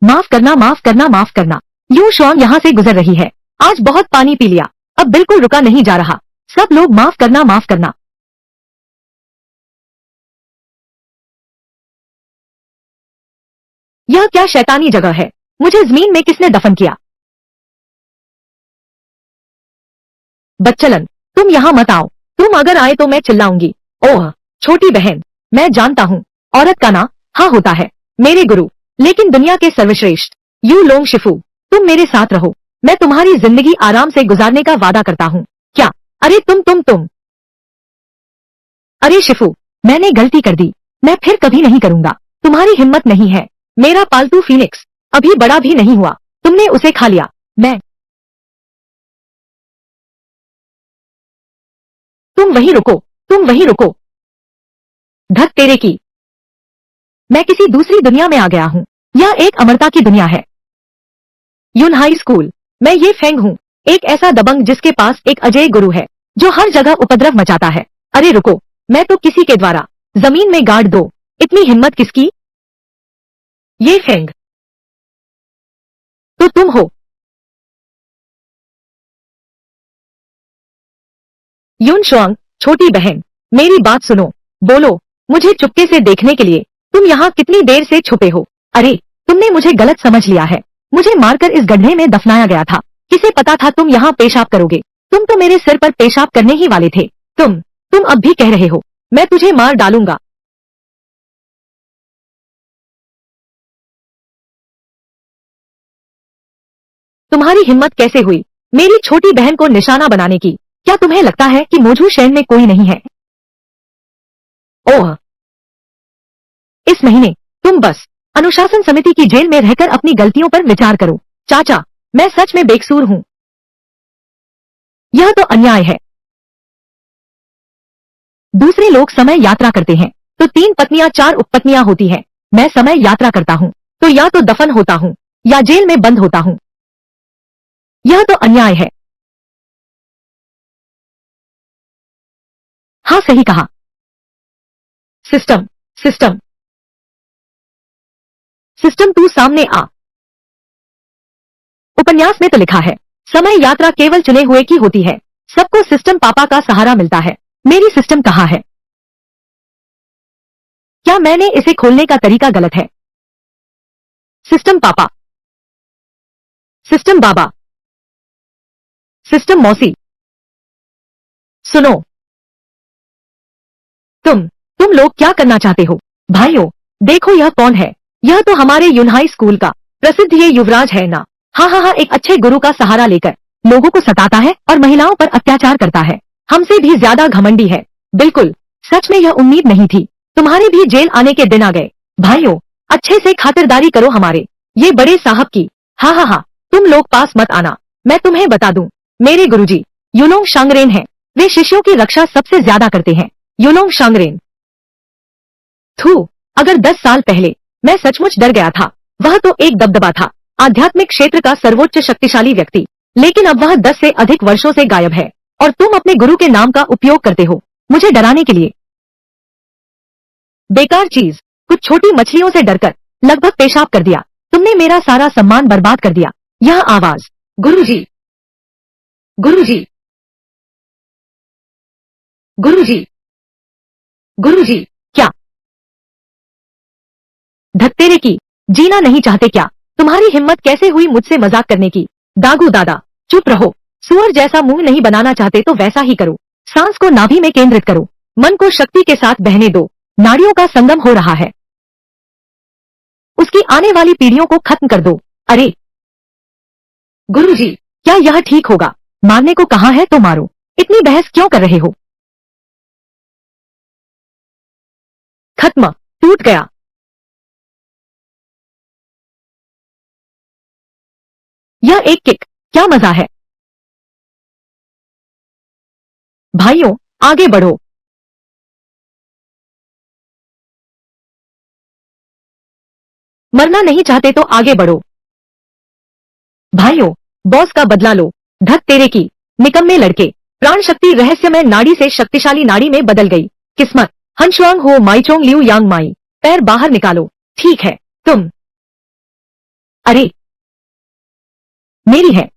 माफ करना, माफ करना, माफ करना। यू शुआंग यहाँ से गुजर रही है। आज बहुत पानी पी लिया, अब बिल्कुल रुका नहीं जा रहा। सब लोग माफ करना, माफ करना। यह क्या शैतानी जगह है? मुझे जमीन में किसने दफन किया? बच्चलन, तुम यहाँ मत आओ। तुम अगर आए तो मैं चिल्लाऊंगी। ओह छोटी बहन, मैं जानता हूँ औरत का ना हाँ होता है मेरे गुरु, लेकिन दुनिया के सर्वश्रेष्ठ यू लोंग शिफू, तुम मेरे साथ रहो। मैं तुम्हारी जिंदगी आराम से गुजारने का वादा करता हूँ। क्या? अरे तुम। अरे शिफू, मैंने गलती कर दी। मैं फिर कभी नहीं करूंगा। तुम्हारी हिम्मत नहीं है। मेरा पालतू फीनिक्स अभी बड़ा भी नहीं हुआ, तुमने उसे खा लिया। मैं तुम वहीं रुको, तुम वहीं रुको। धत तेरे की, मैं किसी दूसरी दुनिया में आ गया हूँ। यह एक अमरता की दुनिया है। यून हाई स्कूल, मैं ये फेंग हूँ, एक ऐसा दबंग जिसके पास एक अजय गुरु है जो हर जगह उपद्रव मचाता है। अरे रुको, मैं तो किसी के द्वारा जमीन में गाड़ दो। इतनी हिम्मत किसकी? ये फेंग तो तुम हो। यून शुआंग, छोटी बहन, मेरी बात सुनो। बोलो, मुझे चुपके से देखने के लिए तुम यहाँ कितनी देर से छुपे हो? अरे तुमने मुझे गलत समझ लिया है। मुझे मारकर इस गड्ढे में दफनाया गया था। किसे पता था तुम यहाँ पेशाब करोगे? तुम तो मेरे सिर पर पेशाब करने ही वाले थे। तुम अब भी कह रहे हो मैं तुझे मार डालूंगा। तुम्हारी हिम्मत कैसे हुई मेरी छोटी बहन को निशाना बनाने की? क्या तुम्हें लगता है कि मोजू शहर में कोई नहीं है? ओह, इस महीने तुम बस अनुशासन समिति की जेल में रहकर अपनी गलतियों पर विचार करो। चाचा, मैं सच में बेकसूर हूँ। यह तो अन्याय है। दूसरे लोग समय यात्रा करते हैं तो 3 पत्नियां 4 उपपत्नियां होती हैं। मैं समय यात्रा करता हूँ तो या तो दफन होता हूँ या जेल में बंद होता हूँ। यह तो अन्याय है। हाँ सही कहा। सिस्टम सिस्टम सिस्टम तू सामने आ। उपन्यास में तो लिखा है समय यात्रा केवल चुने हुए की होती है। सबको सिस्टम पापा का सहारा मिलता है। मेरी सिस्टम कहाँ है? क्या मैंने इसे खोलने का तरीका गलत है? सिस्टम पापा, सिस्टम बाबा, सिस्टम मौसी, सुनो। तुम लोग क्या करना चाहते हो? भाइयों, देखो यह कौन है। यह तो हमारे यूनहाई स्कूल का प्रसिद्ध ये युवराज है ना। हाँ हाँ हाँ, एक अच्छे गुरु का सहारा लेकर लोगों को सताता है और महिलाओं पर अत्याचार करता है। हमसे भी ज्यादा घमंडी है। बिल्कुल, सच में यह उम्मीद नहीं थी। तुम्हारे भी जेल आने के दिन आ गए। भाइयों, अच्छे से खातिरदारी करो हमारे ये बड़े साहब की। हाँ हाँ हाँ, तुम लोग पास मत आना। मैं तुम्हें बता दूं, मेरे गुरुजी युलोंग शांगरेन हैं। वे शिष्यों की रक्षा सबसे ज्यादा करते हैं। युलोंग शांगरेन। थू, अगर 10 साल पहले मैं सचमुच डर गया था। वह तो एक दबदबा था, आध्यात्मिक क्षेत्र का सर्वोच्च शक्तिशाली व्यक्ति। लेकिन अब वह 10 से अधिक वर्षों से गायब है और तुम अपने गुरु के नाम का उपयोग करते हो मुझे डराने के लिए। बेकार चीज, कुछ छोटी मछलियों से डरकर लगभग पेशाब कर दिया। तुमने मेरा सारा सम्मान बर्बाद कर दिया। यह आवाज, गुरुजी, गुरुजी, गुरुजी, गुरुजी। क्या? धत्तेरे की, जीना नहीं चाहते क्या? तुम्हारी हिम्मत कैसे हुई मुझसे मजाक करने की? दागू दादा, चुप रहो। सुअर जैसा मुंह नहीं बनाना चाहते तो वैसा ही करो। सांस को नाभि में केंद्रित करो। मन को शक्ति के साथ बहने दो। नाड़ियों का संगम हो रहा है। उसकी आने वाली पीढ़ियों को खत्म कर दो। अरे गुरुजी, क्या यह ठीक होगा? मारने को कहा है तो मारो। इतनी बहस क्यों कर रहे हो? खत्म, टूट गया। यह एक किक, क्या मजा है। भाइयों, आगे बढ़ो। मरना नहीं चाहते तो आगे बढ़ो। भाइयों, बॉस का बदला लो। धत तेरे की, निकम्मे लड़के। प्राण शक्ति रहस्यमय नाड़ी से शक्तिशाली नाड़ी में बदल गई। किस्मत, हनशुआंग हो माईचोंग लियू यांग माई। पैर बाहर निकालो। ठीक है, तुम अरे, मेरी है।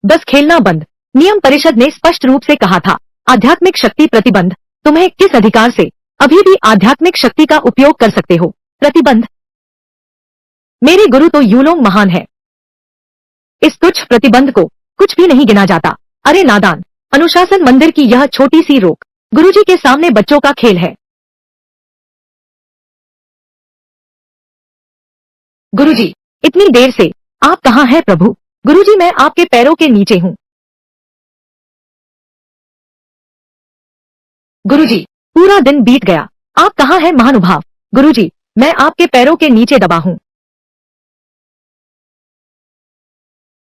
बस खेलना बंद। नियम परिषद ने स्पष्ट रूप से कहा था, आध्यात्मिक शक्ति प्रतिबंध। तुम्हें किस अधिकार से अभी भी आध्यात्मिक शक्ति का उपयोग कर सकते हो? प्रतिबंध। मेरे गुरु तो यूलोंग महान है। इस तुच्छ प्रतिबंध को कुछ भी नहीं गिना जाता। अरे नादान, अनुशासन मंदिर की यह छोटी सी रोक गुरुजी के सामने बच्चों का खेल है। गुरुजी, इतनी देर से आप कहाँ हैं प्रभु? गुरुजी, मैं आपके पैरों के नीचे हूँ। गुरुजी, पूरा दिन बीत गया, आप कहाँ हैं महानुभाव? गुरुजी, मैं आपके पैरों के नीचे दबा हूँ।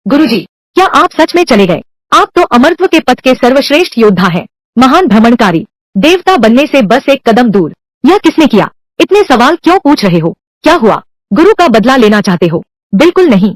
गुरुजी, क्या आप सच में चले गए? आप तो अमरत्व के पथ के सर्वश्रेष्ठ योद्धा हैं, महान भ्रमणकारी, देवता बनने से बस एक कदम दूर। यह किसने किया? इतने सवाल क्यों पूछ रहे हो? क्या हुआ? गुरु का बदला लेना चाहते हो? बिल्कुल नहीं।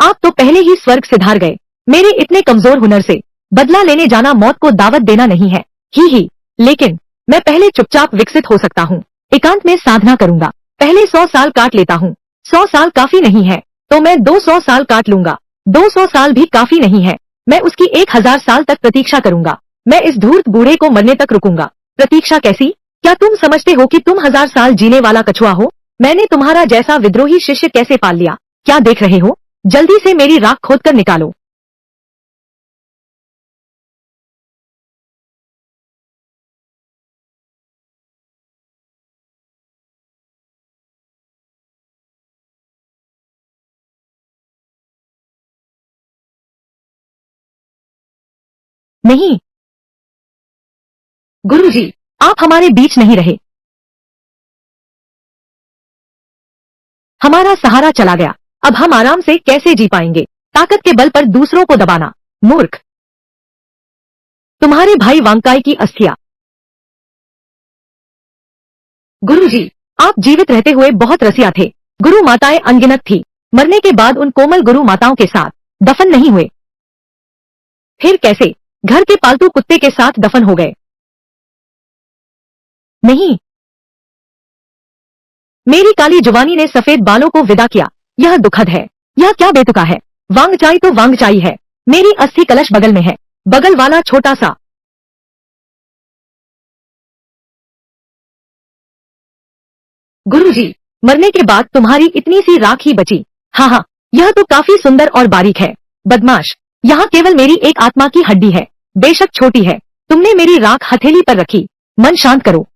आप तो पहले ही स्वर्ग सिधार गए। मेरे इतने कमजोर हुनर से बदला लेने जाना मौत को दावत देना नहीं है। ही, लेकिन मैं पहले चुपचाप विकसित हो सकता हूँ। एकांत में साधना करूंगा। पहले 100 साल काट लेता हूँ। 100 साल काफी नहीं है तो मैं 200 साल काट लूंगा। 200 साल भी काफी नहीं है, मैं उसकी 1000 साल तक प्रतीक्षा करूंगा। मैं इस धूर्त बूढ़े को मरने तक रुकूंगा। प्रतीक्षा कैसी? क्या तुम समझते हो कि तुम 1000 साल जीने वाला कछुआ हो? मैंने तुम्हारा जैसा विद्रोही शिष्य कैसे पाल लिया? क्या देख रहे हो? जल्दी से मेरी राख खोद कर निकालो। नहीं गुरुजी, आप हमारे बीच नहीं रहे। हमारा सहारा चला गया। अब हम आराम से कैसे जी पाएंगे? ताकत के बल पर दूसरों को दबाना। मूर्ख। तुम्हारे भाई वांकाई की अस्थियां। गुरुजी, आप जीवित रहते हुए बहुत रसिया थे। गुरु माताएं अनगिनत थी। मरने के बाद उन कोमल गुरु माताओं के साथ दफन नहीं हुए। फिर कैसे? घर के पालतू कुत्ते के साथ दफन हो गए। नहीं, मेरी काली जुबानी ने सफेद बालों को विदा किया। यह दुखद है। यह क्या बेतुका है? वांगचाई तो वांगचाई है। मेरी अस्थि कलश बगल में है। बगल वाला छोटा सा। गुरुजी, मरने के बाद तुम्हारी इतनी सी राख ही बची। हाँ हाँ, यह तो काफी सुंदर और बारीक है। बदमाश, यहाँ केवल मेरी एक आत्मा की हड्डी है, बेशक छोटी है। तुमने मेरी राख हथेली पर रखी। मन शांत करो।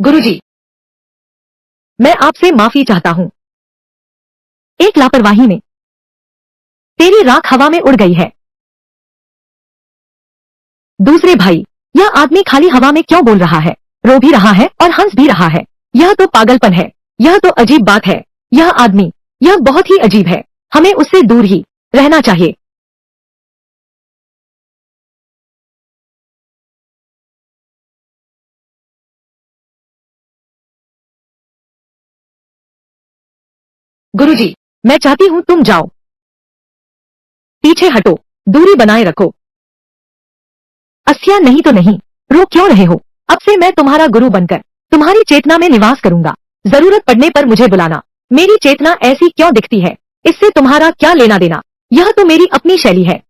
गुरुजी, मैं आपसे माफी चाहता हूँ। एक लापरवाही में तेरी राख हवा में उड़ गई है। दूसरे भाई, यह आदमी खाली हवा में क्यों बोल रहा है? रो भी रहा है और हंस भी रहा है। यह तो पागलपन है। यह तो अजीब बात है। यह आदमी, यह बहुत ही अजीब है। हमें उससे दूर ही रहना चाहिए। गुरुजी, मैं चाहती हूँ तुम जाओ। पीछे हटो, दूरी बनाए रखो। अस्या नहीं तो नहीं, रो क्यों रहे हो? अब से मैं तुम्हारा गुरु बनकर तुम्हारी चेतना में निवास करूंगा। जरूरत पड़ने पर मुझे बुलाना। मेरी चेतना ऐसी क्यों दिखती है? इससे तुम्हारा क्या लेना देना? यह तो मेरी अपनी शैली है।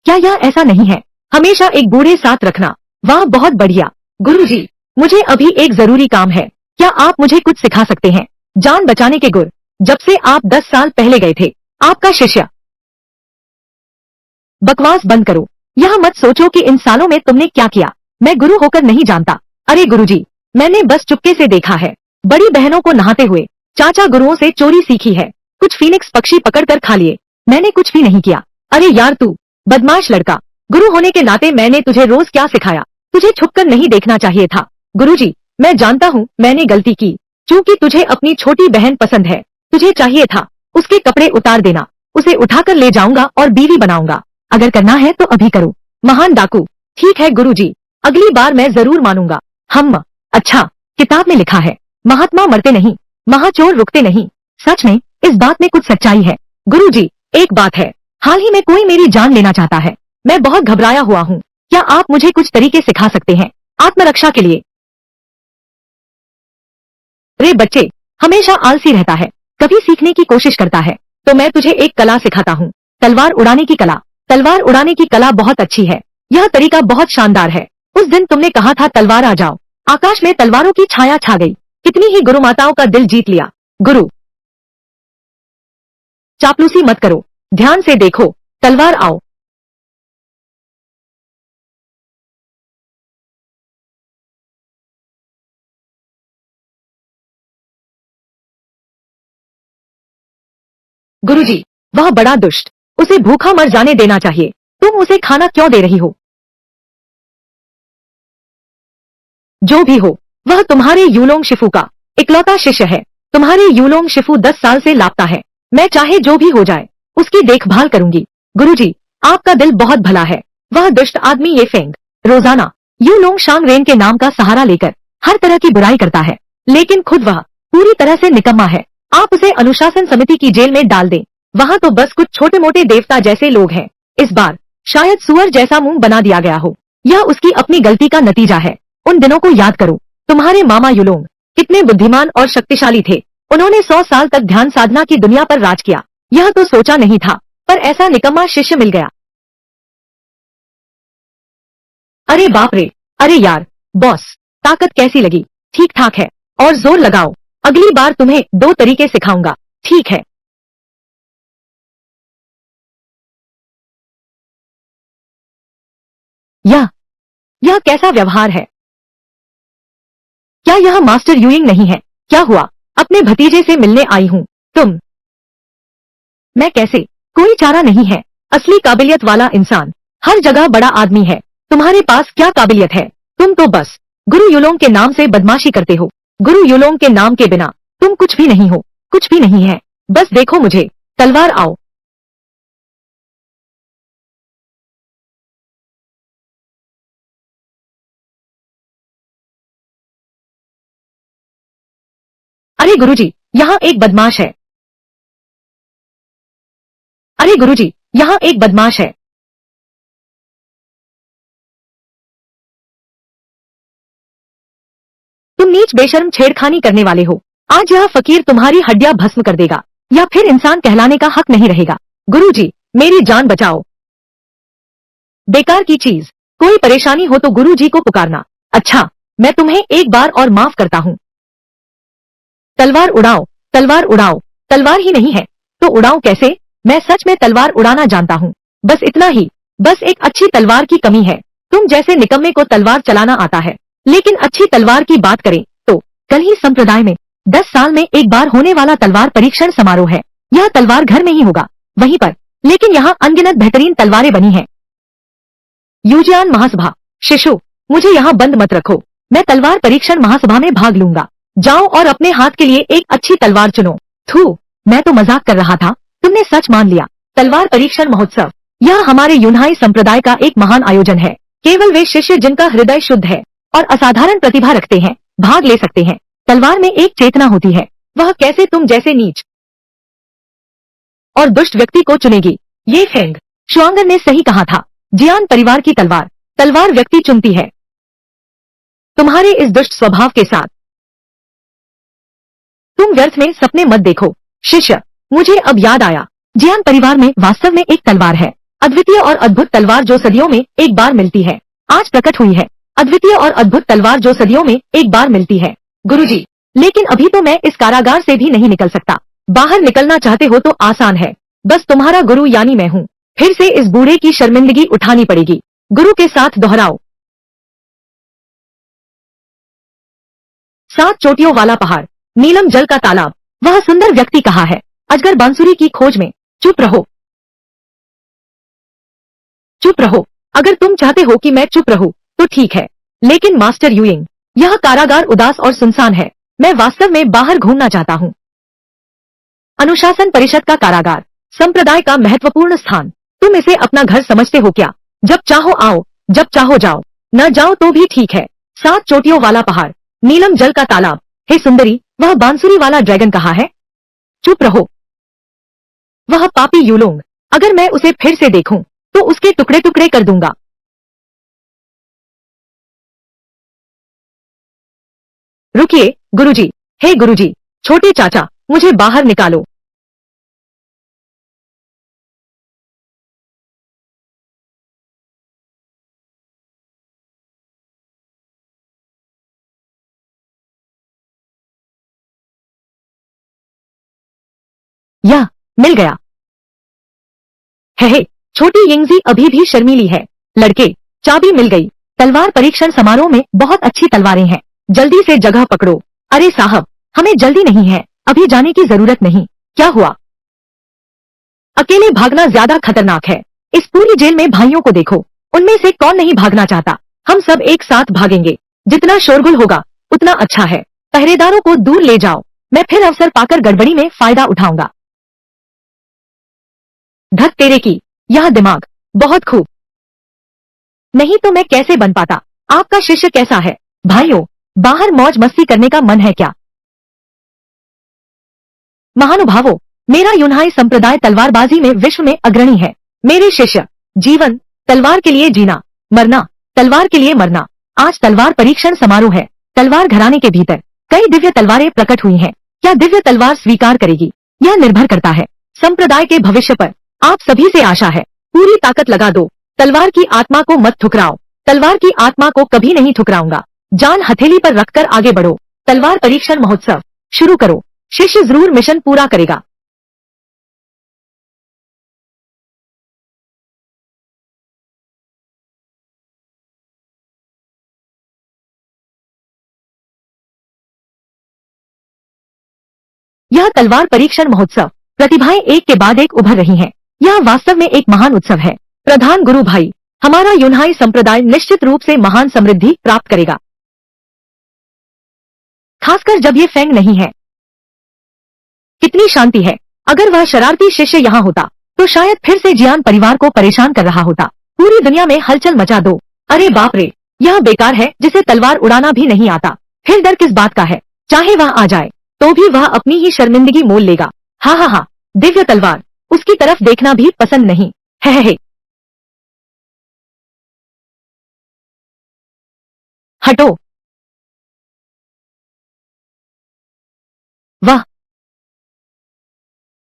क्या यह ऐसा नहीं है? हमेशा एक बूढ़े साथ रखना। वाह, बहुत बढ़िया। गुरुजी, मुझे अभी एक जरूरी काम है। क्या आप मुझे कुछ सिखा सकते हैं? जान बचाने के गुर। जब से आप 10 साल पहले गए थे, आपका शिष्य। बकवास बंद करो। यह मत सोचो कि इन सालों में तुमने क्या किया। मैं गुरु होकर नहीं जानता। अरे गुरुजी, मैंने बस चुपके से देखा है। बड़ी बहनों को नहाते हुए। चाचा गुरुओं से चोरी सीखी है। कुछ फीनिक्स पक्षी पकड़कर खा लिए। मैंने कुछ भी नहीं किया। अरे यार तू बदमाश लड़का। गुरु होने के नाते मैंने तुझे रोज क्या सिखाया? तुझे छुपकर नहीं देखना चाहिए था। गुरुजी, मैं जानता हूँ मैंने गलती की। क्योंकि तुझे अपनी छोटी बहन पसंद है। तुझे चाहिए था उसके कपड़े उतार देना। उसे उठाकर ले जाऊंगा और बीवी बनाऊंगा। अगर करना है तो अभी करो। महान डाकू, ठीक है गुरुजी, अगली बार मैं जरूर मानूंगा। हम अच्छा, किताब में लिखा है महात्मा मरते नहीं, महाचोर रुकते नहीं। सच में इस बात में कुछ सच्चाई है। गुरुजी, एक बात है, हाल ही में कोई मेरी जान लेना चाहता है। मैं बहुत घबराया हुआ हूँ। क्या आप मुझे कुछ तरीके सिखा सकते हैं आत्मरक्षा के लिए? रे बच्चे हमेशा आलसी रहता है, कभी सीखने की कोशिश करता है। तो मैं तुझे एक कला सिखाता हूँ, तलवार उड़ाने की कला। तलवार उड़ाने की कला बहुत अच्छी है, यह तरीका बहुत शानदार है। उस दिन तुमने कहा था तलवार आ जाओ, आकाश में तलवारों की छाया छा गई। कितनी ही गुरु माताओं का दिल जीत लिया। गुरु, चापलूसी मत करो, ध्यान से देखो, तलवार आओ। गुरुजी, वह बड़ा दुष्ट, उसे भूखा मर जाने देना चाहिए। तुम उसे खाना क्यों दे रही हो? जो भी हो, वह तुम्हारे यूलोंग शिफू का इकलौता शिष्य है। तुम्हारे यूलोंग शिफू 10 साल से लापता है। मैं चाहे जो भी हो जाए, उसकी देखभाल करूंगी। गुरुजी, आपका दिल बहुत भला है। वह दुष्ट आदमी ये फेंग रोजाना यूलोंग शांगरेन के नाम का सहारा लेकर हर तरह की बुराई करता है, लेकिन खुद वह पूरी तरह से निकम्मा है। आप उसे अनुशासन समिति की जेल में डाल दें। वहाँ तो बस कुछ छोटे मोटे देवता जैसे लोग हैं। इस बार शायद सुअर जैसा मुंह बना दिया गया हो। यह उसकी अपनी गलती का नतीजा है। उन दिनों को याद करो, तुम्हारे मामा युलोंग कितने बुद्धिमान और शक्तिशाली थे। उन्होंने 100 साल तक ध्यान साधना की दुनिया पर राज किया। यह तो सोचा नहीं था, पर ऐसा निकम्मा शिष्य मिल गया। अरे बाप रे, अरे यार, बॉस, ताकत कैसी लगी? ठीक ठाक है, और जोर लगाओ। अगली बार तुम्हें 2 तरीके सिखाऊंगा, ठीक है? यह यह कैसा व्यवहार है? क्या यह मास्टर यूइंग नहीं है? क्या हुआ? अपने भतीजे से मिलने आई हूँ। तुम? मैं कैसे? कोई चारा नहीं है। असली काबिलियत वाला इंसान हर जगह बड़ा आदमी है। तुम्हारे पास क्या काबिलियत है? तुम तो बस गुरु युलोंग के नाम से बदमाशी करते हो। गुरु युलोंग के नाम के बिना तुम कुछ भी नहीं हो, कुछ भी नहीं है। बस देखो मुझे, तलवार आओ। अरे गुरुजी, यहाँ एक बदमाश है। अरे गुरुजी, यहाँ एक बदमाश है। तुम नीच बेशर्म छेड़खानी करने वाले हो। आज यह फकीर तुम्हारी हड्डियां भस्म कर देगा, या फिर इंसान कहलाने का हक नहीं रहेगा। गुरुजी, मेरी जान बचाओ। बेकार की चीज, कोई परेशानी हो तो गुरुजी को पुकारना। अच्छा, मैं तुम्हें एक बार और माफ करता हूँ। तलवार उड़ाओ, तलवार उड़ाओ। तलवार ही नहीं है तो उड़ाऊं कैसे? मैं सच में तलवार उड़ाना जानता हूँ, बस इतना ही। बस एक अच्छी तलवार की कमी है। तुम जैसे निकम्मे को तलवार चलाना आता है, लेकिन अच्छी तलवार की बात करें तो कल ही संप्रदाय में 10 साल में एक बार होने वाला तलवार परीक्षण समारोह है। यह तलवार घर में ही होगा, वहीं पर, लेकिन यहाँ अनगिनत बेहतरीन तलवारें बनी हैं। यूजियान महासभा, शिशु, मुझे यहाँ बंद मत रखो। मैं तलवार परीक्षण महासभा में भाग लूंगा। जाओ और अपने हाथ के लिए एक अच्छी तलवार चुनो। थू, मैं तो मजाक कर रहा था, तुमने सच मान लिया। तलवार परीक्षण महोत्सव, यह हमारे यूनहाई संप्रदाय का एक महान आयोजन है। केवल वे शिष्य जिनका हृदय शुद्ध है और असाधारण प्रतिभा रखते हैं भाग ले सकते हैं। तलवार में एक चेतना होती है, वह कैसे तुम जैसे नीच और दुष्ट व्यक्ति को चुनेगी? ये फेंग शुआंगर ने सही कहा था। जियान परिवार की तलवार, तलवार व्यक्ति चुनती है। तुम्हारे इस दुष्ट स्वभाव के साथ तुम व्यर्थ में सपने मत देखो। शिष्य, मुझे अब याद आया, जियान परिवार में वास्तव में एक तलवार है, अद्वितीय और अद्भुत तलवार जो सदियों में एक बार मिलती है, आज प्रकट हुई है। अद्वितीय और अद्भुत तलवार जो सदियों में एक बार मिलती है। गुरुजी, लेकिन अभी तो मैं इस कारागार से भी नहीं निकल सकता। बाहर निकलना चाहते हो तो आसान है, बस तुम्हारा गुरु यानी मैं हूँ। फिर से इस बूढ़े की शर्मिंदगी उठानी पड़ेगी। गुरु के साथ दोहराओ। 7 चोटियों वाला पहाड़, नीलम जल का तालाब, वह सुंदर व्यक्ति कहाँ है? अजगर बांसुरी की खोज में। चुप रहो, चुप रहो। अगर तुम चाहते हो कि मैं चुप रहूं, तो ठीक है, लेकिन मास्टर यूइंग, यह कारागार उदास और सुनसान है। मैं वास्तव में बाहर घूमना चाहता हूँ। अनुशासन परिषद का कारागार, संप्रदाय का महत्वपूर्ण स्थान, तुम इसे अपना घर समझते हो क्या? जब चाहो आओ, जब चाहो जाओ, न जाओ तो भी ठीक है। 7 चोटियों वाला पहाड़, नीलम जल का तालाब। हे सुंदरी, वह बांसुरी वाला ड्रैगन कहाँ है? चुप रहो। वह पापी यूलोंग, अगर मैं उसे फिर से देखूं, तो उसके टुकड़े टुकड़े कर दूंगा। रुकिए, गुरुजी। हे गुरुजी, छोटे चाचा, मुझे बाहर निकालो। यह मिल गया। हे, छोटी यिंगजी अभी भी शर्मीली है। लड़के, चाबी मिल गई। तलवार परीक्षण समारोह में बहुत अच्छी तलवारें हैं। जल्दी से जगह पकड़ो। अरे साहब, हमें जल्दी नहीं है, अभी जाने की जरूरत नहीं। क्या हुआ? अकेले भागना ज्यादा खतरनाक है। इस पूरी जेल में भाइयों को देखो, उनमें से कौन नहीं भागना चाहता। हम सब एक साथ भागेंगे। जितना शोरगुल होगा उतना अच्छा है। पहरेदारों को दूर ले जाओ। मैं फिर अवसर पाकर गड़बड़ी में फायदा उठाऊंगा। धत तेरे की, यह दिमाग। बहुत खूब। नहीं तो मैं कैसे बन पाता। आपका शिष्य कैसा है? भाइयों, बाहर मौज मस्ती करने का मन है क्या? महानुभावों, मेरा यूनहाई संप्रदाय तलवारबाजी में विश्व में अग्रणी है। मेरे शिष्य, जीवन तलवार के लिए जीना, मरना तलवार के लिए मरना। आज तलवार परीक्षण समारोह है। तलवार घराने के भीतर कई दिव्य तलवारें प्रकट हुई हैं। क्या दिव्य तलवार स्वीकार करेगी? यह निर्भर करता है संप्रदाय के भविष्य पर। आप सभी से आशा है, पूरी ताकत लगा दो। तलवार की आत्मा को मत ठुकराओ। तलवार की आत्मा को कभी नहीं ठुकराऊंगा। जान हथेली पर रखकर आगे बढ़ो। तलवार परीक्षण महोत्सव शुरू करो। शिष्य जरूर मिशन पूरा करेगा। यह तलवार परीक्षण महोत्सव, प्रतिभाएं एक के बाद एक उभर रही हैं। यह वास्तव में एक महान उत्सव है। प्रधान गुरु भाई, हमारा यूनहाई संप्रदाय निश्चित रूप से महान समृद्धि प्राप्त करेगा, खासकर जब ये फेंग नहीं है। कितनी शांति है। अगर वह शरारती शिष्य यहाँ होता तो शायद फिर से जियान परिवार को परेशान कर रहा होता। पूरी दुनिया में हलचल मचा दो। अरे बाप रे, यह बेकार है जिसे तलवार उड़ाना भी नहीं आता। फिर डर किस बात का है? चाहे वह आ जाए तो भी वह अपनी ही शर्मिंदगी मोल लेगा। हा हा हा, दिव्य तलवार, उसकी तरफ देखना भी पसंद नहीं। है। हटो। वाह,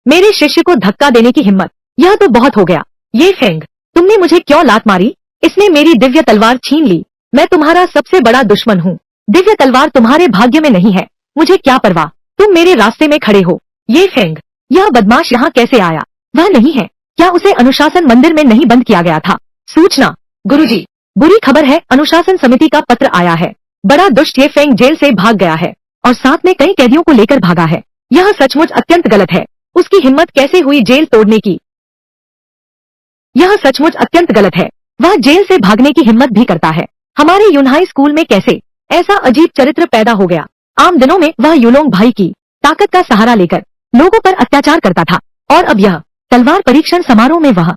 मेरे शिष्य को धक्का देने की हिम्मत। यह तो बहुत हो गया। ये फेंग, तुमने मुझे क्यों लात मारी? इसने मेरी दिव्य तलवार छीन ली। मैं तुम्हारा सबसे बड़ा दुश्मन हूँ। दिव्य तलवार तुम्हारे भाग्य में नहीं है। मुझे क्या परवाह, तुम मेरे रास्ते में खड़े हो। ये फेंग, यह बदमाश यहाँ कैसे आया? वह नहीं है, क्या उसे अनुशासन मंदिर में नहीं बंद किया गया था? सूचना, गुरुजी, बुरी खबर है। अनुशासन समिति का पत्र आया है। बड़ा दुष्ट ये फेंग जेल से भाग गया है और साथ में कई कैदियों को लेकर भागा है। यह सचमुच अत्यंत गलत है। उसकी हिम्मत कैसे हुई जेल तोड़ने की? यह सचमुच अत्यंत गलत है। वह जेल से भागने की हिम्मत भी करता है। हमारे यूनहाई स्कूल में कैसे ऐसा अजीब चरित्र पैदा हो गया? आम दिनों में वह यूलोंग भाई की ताकत का सहारा लेकर लोगों पर अत्याचार करता था, और अब यह तलवार परीक्षण समारोह में वह।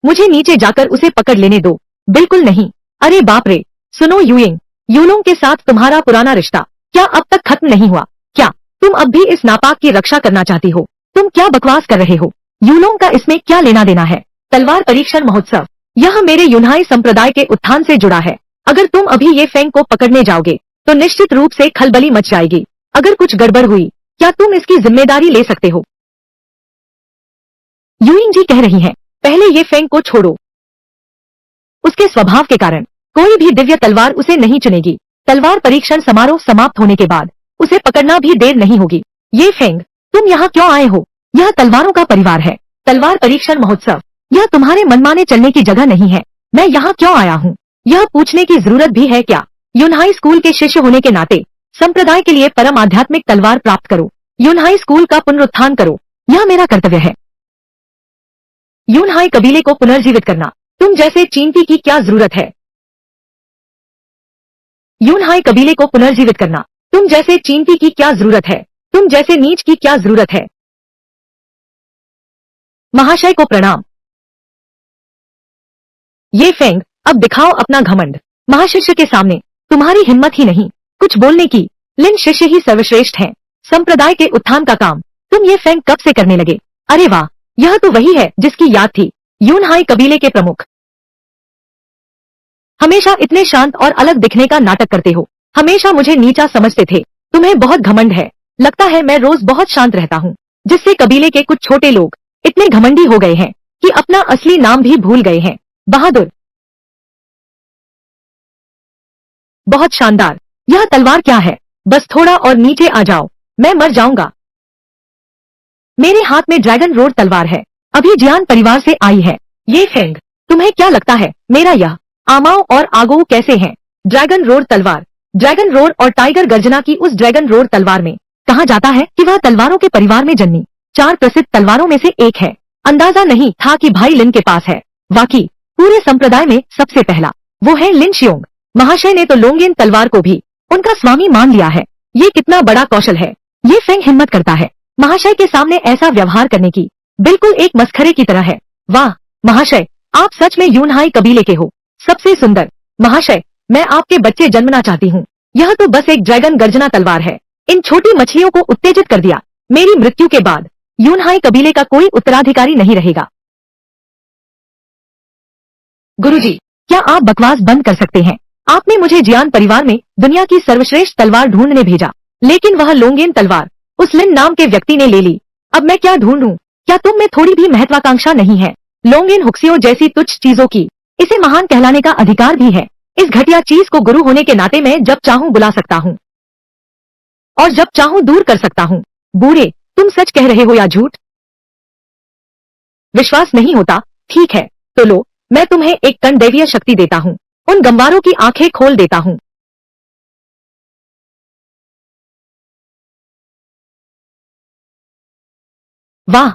मुझे नीचे जाकर उसे पकड़ लेने दो। बिल्कुल नहीं। अरे बाप रे, सुनो यूइंग, यूलोंग के साथ तुम्हारा पुराना रिश्ता क्या अब तक खत्म नहीं हुआ? क्या तुम अब भी इस नापाक की रक्षा करना चाहती हो? तुम क्या बकवास कर रहे हो? यूलोंग का इसमें क्या लेना देना है? तलवार परीक्षण महोत्सव, यह मेरे यूनहाई संप्रदाय के उत्थान से जुड़ा है। अगर तुम अभी ये फेंग को पकड़ने जाओगे तो निश्चित रूप से खलबली मच जाएगी। अगर कुछ गड़बड़ हुई, क्या तुम इसकी जिम्मेदारी ले सकते हो? यूइंग जी कह रही हैं, पहले ये फेंग को छोड़ो। उसके स्वभाव के कारण कोई भी दिव्य तलवार उसे नहीं चुनेगी। तलवार परीक्षण समारोह समाप्त होने के बाद उसे पकड़ना भी देर नहीं होगी। ये फेंग, तुम यहाँ क्यों आए हो? यह तलवारों का परिवार है। तलवार परीक्षण महोत्सव, यह तुम्हारे मनमाने चलने की जगह नहीं है। मैं यहाँ क्यों आया हूँ, यह पूछने की जरूरत भी है क्या? यूनहाई स्कूल के शिष्य होने के नाते संप्रदाय के लिए परम आध्यात्मिक तलवार प्राप्त करो। यूनहाई स्कूल का पुनरुत्थान करो, यह मेरा कर्तव्य है। यूनहाई कबीले को पुनर्जीवित करना तुम जैसे चींटी की क्या जरूरत है? यूनहाई कबीले को पुनर्जीवित करना तुम जैसे चींटी की क्या जरूरत है? तुम जैसे नीच की क्या जरूरत है? महाशय को प्रणाम। ये फेंग, अब दिखाओ अपना घमंड। महाशिष्य के सामने तुम्हारी हिम्मत ही नहीं कुछ बोलने की। लिन शिष्य ही सर्वश्रेष्ठ हैं। संप्रदाय के उत्थान का काम तुम ये फेंग कब से करने लगे? अरे वाह, यह तो वही है जिसकी याद थी। यूनहाई कबीले के प्रमुख हमेशा इतने शांत और अलग दिखने का नाटक करते हो। हमेशा मुझे नीचा समझते थे। तुम्हें बहुत घमंड है। लगता है मैं रोज बहुत शांत रहता हूँ, जिससे कबीले के कुछ छोटे लोग इतने घमंडी हो गए हैं कि अपना असली नाम भी भूल गए हैं। बहादुर, बहुत शानदार। यह तलवार क्या है? बस थोड़ा और नीचे आ जाओ, मैं मर जाऊंगा। मेरे हाथ में ड्रैगन रोड तलवार है, अभी जियान परिवार से आई है। ये फेंग, तुम्हें क्या लगता है मेरा यह आमाओ और आगो कैसे हैं? ड्रैगन रोड तलवार। ड्रैगन रोड और टाइगर गर्जना की उस ड्रैगन रोड तलवार में कहा जाता है कि वह तलवारों के परिवार में जन्मी 4 प्रसिद्ध तलवारों में से एक है। अंदाजा नहीं था कि भाई लिन के पास है। वाकई पूरे संप्रदाय में सबसे पहला वो है लिन शियोंग। महाशय ने तो लोंगेन तलवार को भी उनका स्वामी मान लिया है। ये कितना बड़ा कौशल है। ये फेंग हिम्मत करता है महाशय के सामने ऐसा व्यवहार करने की, बिल्कुल एक मस्खरे की तरह है। वाह महाशय, आप सच में यूनहाई कबीले के हो। सबसे सुंदर। महाशय, मैं आपके बच्चे जन्मना चाहती हूँ। यह तो बस एक ड्रैगन गर्जना तलवार है। इन छोटी मछलियों को उत्तेजित कर दिया। मेरी मृत्यु के बाद यूनहाई कबीले का कोई उत्तराधिकारी नहीं रहेगा। गुरुजी, क्या आप बकवास बंद कर सकते हैं? आपने मुझे जियान परिवार में दुनिया की सर्वश्रेष्ठ तलवार ढूंढने भेजा, लेकिन वह लोंगेन तलवार उस लिन नाम के व्यक्ति ने ले ली। अब मैं क्या ढूंढूं? क्या तुम में थोड़ी भी महत्वाकांक्षा नहीं है? लोंगेन हुक्सियों जैसी तुच्छ चीजों की इसे महान कहलाने का अधिकार भी है। इस घटिया चीज को गुरु होने के नाते मैं जब चाहूं बुला सकता हूँ और जब चाहूं दूर कर सकता हूँ। बूढ़े, तुम सच कह रहे हो या झूठ? विश्वास नहीं होता? ठीक है, तो लो, मैं तुम्हें एक कण दैवीय शक्ति देता हूँ। उन गंवारों की आंखें खोल देता हूँ। वाह,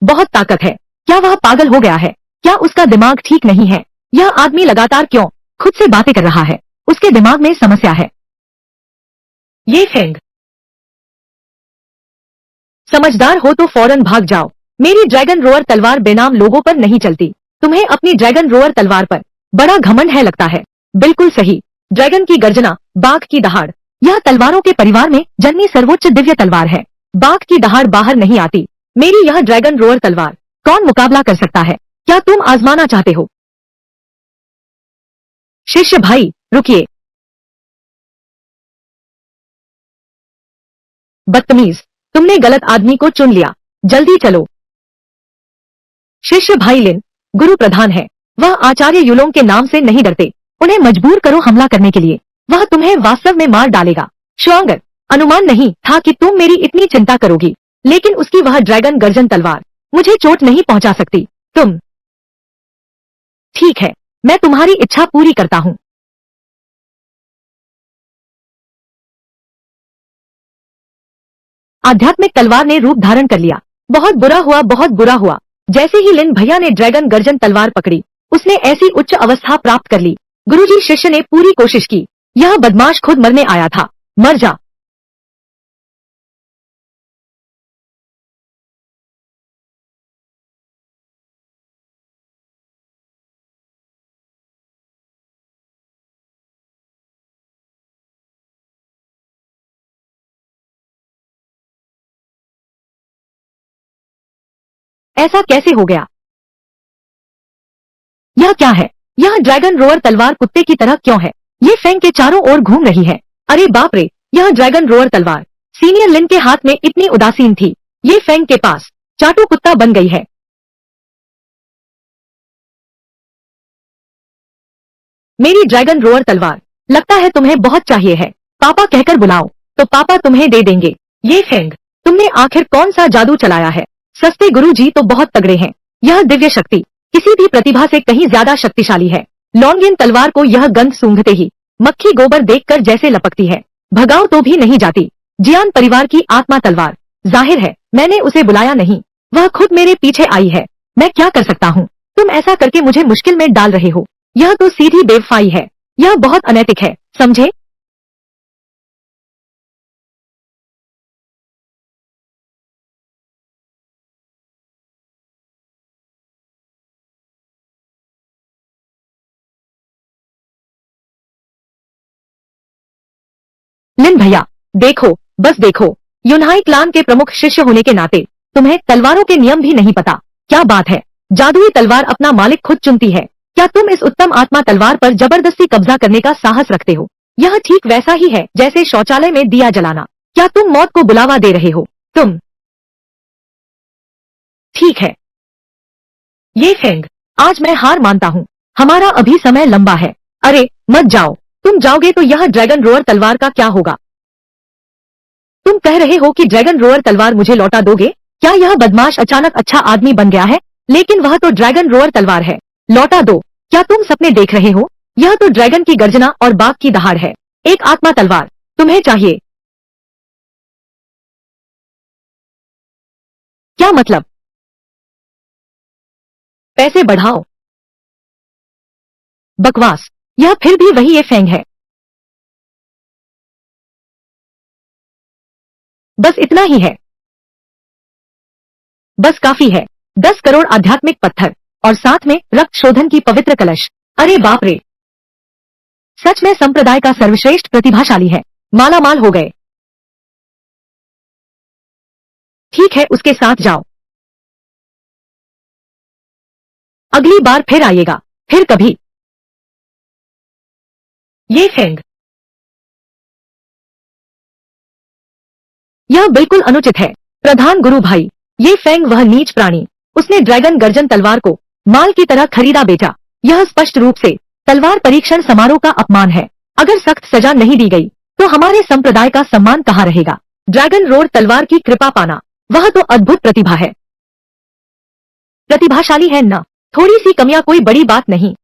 बहुत ताकत है। क्या वह पागल हो गया है? क्या उसका दिमाग ठीक नहीं है? यह आदमी लगातार क्यों खुद से बातें कर रहा है? उसके दिमाग में समस्या है। ये फेंग, समझदार हो तो फौरन भाग जाओ। मेरी ड्रैगन रोअर तलवार बेनाम लोगों पर नहीं चलती। तुम्हें अपनी ड्रैगन रोअर तलवार पर बड़ा घमंड है लगता है। बिल्कुल सही। ड्रैगन की गर्जना, बाघ की दहाड़। यह तलवारों के परिवार में जन्मी सर्वोच्च दिव्य तलवार है। बाघ की दहाड़ बाहर नहीं आती। मेरी यह ड्रैगन रोअर तलवार कौन मुकाबला कर सकता है? क्या तुम आजमाना चाहते हो? शिष्य भाई, रुकिए। बदतमीज, तुमने गलत आदमी को चुन लिया। जल्दी चलो। शिष्य भाई लिन गुरु प्रधान है। वह आचार्य युलोंग के नाम से नहीं डरते। उन्हें मजबूर करो हमला करने के लिए। वह तुम्हें वास्तव में मार डालेगा। श्वांगर, अनुमान नहीं था कि तुम मेरी इतनी चिंता करोगी, लेकिन उसकी वह ड्रैगन गर्जन तलवार मुझे चोट नहीं पहुंचा सकती। तुम ठीक है, मैं तुम्हारी इच्छा पूरी करता हूँ। आध्यात्मिक तलवार ने रूप धारण कर लिया। बहुत बुरा हुआ, बहुत बुरा हुआ। जैसे ही लिन भैया ने ड्रैगन गर्जन तलवार पकड़ी, उसने ऐसी उच्च अवस्था प्राप्त कर ली। गुरुजी शिष्य ने पूरी कोशिश की। यह बदमाश खुद मरने आया था। मर जा। ऐसा कैसे हो गया? यह क्या है? यह ड्रैगन रोअर तलवार कुत्ते की तरह क्यों है? ये फैंग के चारों ओर घूम रही है। अरे बाप रे, यह ड्रैगन रोअर तलवार सीनियर लिन के हाथ में इतनी उदासीन थी, ये फैंग के पास चाटू कुत्ता बन गई है। मेरी ड्रैगन रोअर तलवार, लगता है तुम्हें बहुत चाहिए है। पापा कहकर बुलाओ, तो पापा तुम्हें दे देंगे। ये फैंग, तुमने आखिर कौन सा जादू चलाया है? सस्ते गुरु जी तो बहुत तगड़े हैं। यह दिव्य शक्ति किसी भी प्रतिभा से कहीं ज्यादा शक्तिशाली है। लॉन्गिन तलवार को यह गंध सूंघते ही मक्खी गोबर देखकर जैसे लपकती है, भगाओ तो भी नहीं जाती। जियान परिवार की आत्मा तलवार, जाहिर है मैंने उसे बुलाया नहीं, वह खुद मेरे पीछे आई है। मैं क्या कर सकता हूँ? तुम ऐसा करके मुझे मुश्किल में डाल रहे हो। यह तो सीधी बेवफाई है। यह बहुत अनैतिक है, समझे? लिन भैया, देखो, बस देखो, यूनहाई क्लान के प्रमुख शिष्य होने के नाते तुम्हें तलवारों के नियम भी नहीं पता। क्या बात है, जादुई तलवार अपना मालिक खुद चुनती है। क्या तुम इस उत्तम आत्मा तलवार पर जबरदस्ती कब्जा करने का साहस रखते हो? यह ठीक वैसा ही है जैसे शौचालय में दिया जलाना। क्या तुम मौत को बुलावा दे रहे हो? तुम। ठीक है, ये फेंग, आज मैं हार मानता हूँ। हमारा अभी समय लंबा है। अरे मत जाओ, तुम जाओगे तो यह ड्रैगन रोअर तलवार का क्या होगा? तुम कह रहे हो कि ड्रैगन रोअर तलवार मुझे लौटा दोगे? क्या यह बदमाश अचानक अच्छा आदमी बन गया है? लेकिन वह तो ड्रैगन रोअर तलवार है। लौटा दो। क्या तुम सपने देख रहे हो? यह तो ड्रैगन की गर्जना और बाघ की दहाड़ है। एक आत्मा तलवार तुम्हें चाहिए? क्या मतलब? पैसे बढ़ाओ। बकवास, यह फिर भी वही ये फेंग है। बस इतना ही है। बस काफी है। 10 करोड़ आध्यात्मिक पत्थर और साथ में रक्त शोधन की पवित्र कलश। अरे बाप रे, सच में संप्रदाय का सर्वश्रेष्ठ प्रतिभाशाली है। माला माल हो गए। ठीक है, उसके साथ जाओ। अगली बार फिर आइएगा, फिर कभी। ये फेंग, यह बिल्कुल अनुचित है। प्रधान गुरु भाई, ये फेंग वह नीच प्राणी, उसने ड्रैगन गर्जन तलवार को माल की तरह खरीदा बेचा। यह स्पष्ट रूप से तलवार परीक्षण समारोह का अपमान है। अगर सख्त सजा नहीं दी गई तो हमारे संप्रदाय का सम्मान कहाँ रहेगा? ड्रैगन रोड तलवार की कृपा पाना, वह तो अद्भुत प्रतिभा है। प्रतिभाशाली है ना, थोड़ी सी कमियां कोई बड़ी बात नहीं।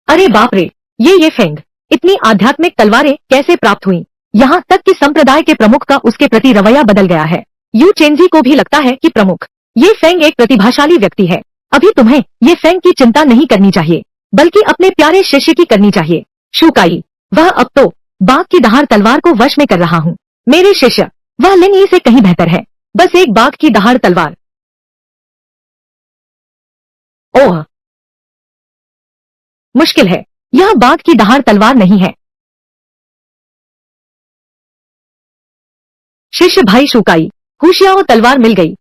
अरे बाप रे, ये फेंग, इतनी आध्यात्मिक तलवारें कैसे प्राप्त हुई? यहाँ तक कि संप्रदाय के प्रमुख का उसके प्रति रवैया बदल गया है। यू चेंजी को भी लगता है कि प्रमुख ये फेंग एक प्रतिभाशाली व्यक्ति है। अभी तुम्हें ये फेंग की चिंता नहीं करनी चाहिए, बल्कि अपने प्यारे शिष्य की करनी चाहिए। शुकाई, वह अब तो बाघ की दहाड़ तलवार को वश में कर रहा हूँ। मेरे शिष्य, वह लिंग ई से कहीं बेहतर है। बस एक बाघ की दहाड़ तलवार। ओह, मुश्किल है, यह बाघ की दहाड़ तलवार नहीं है। शिष्य भाई शुकाई, होशियाओ तलवार मिल गई।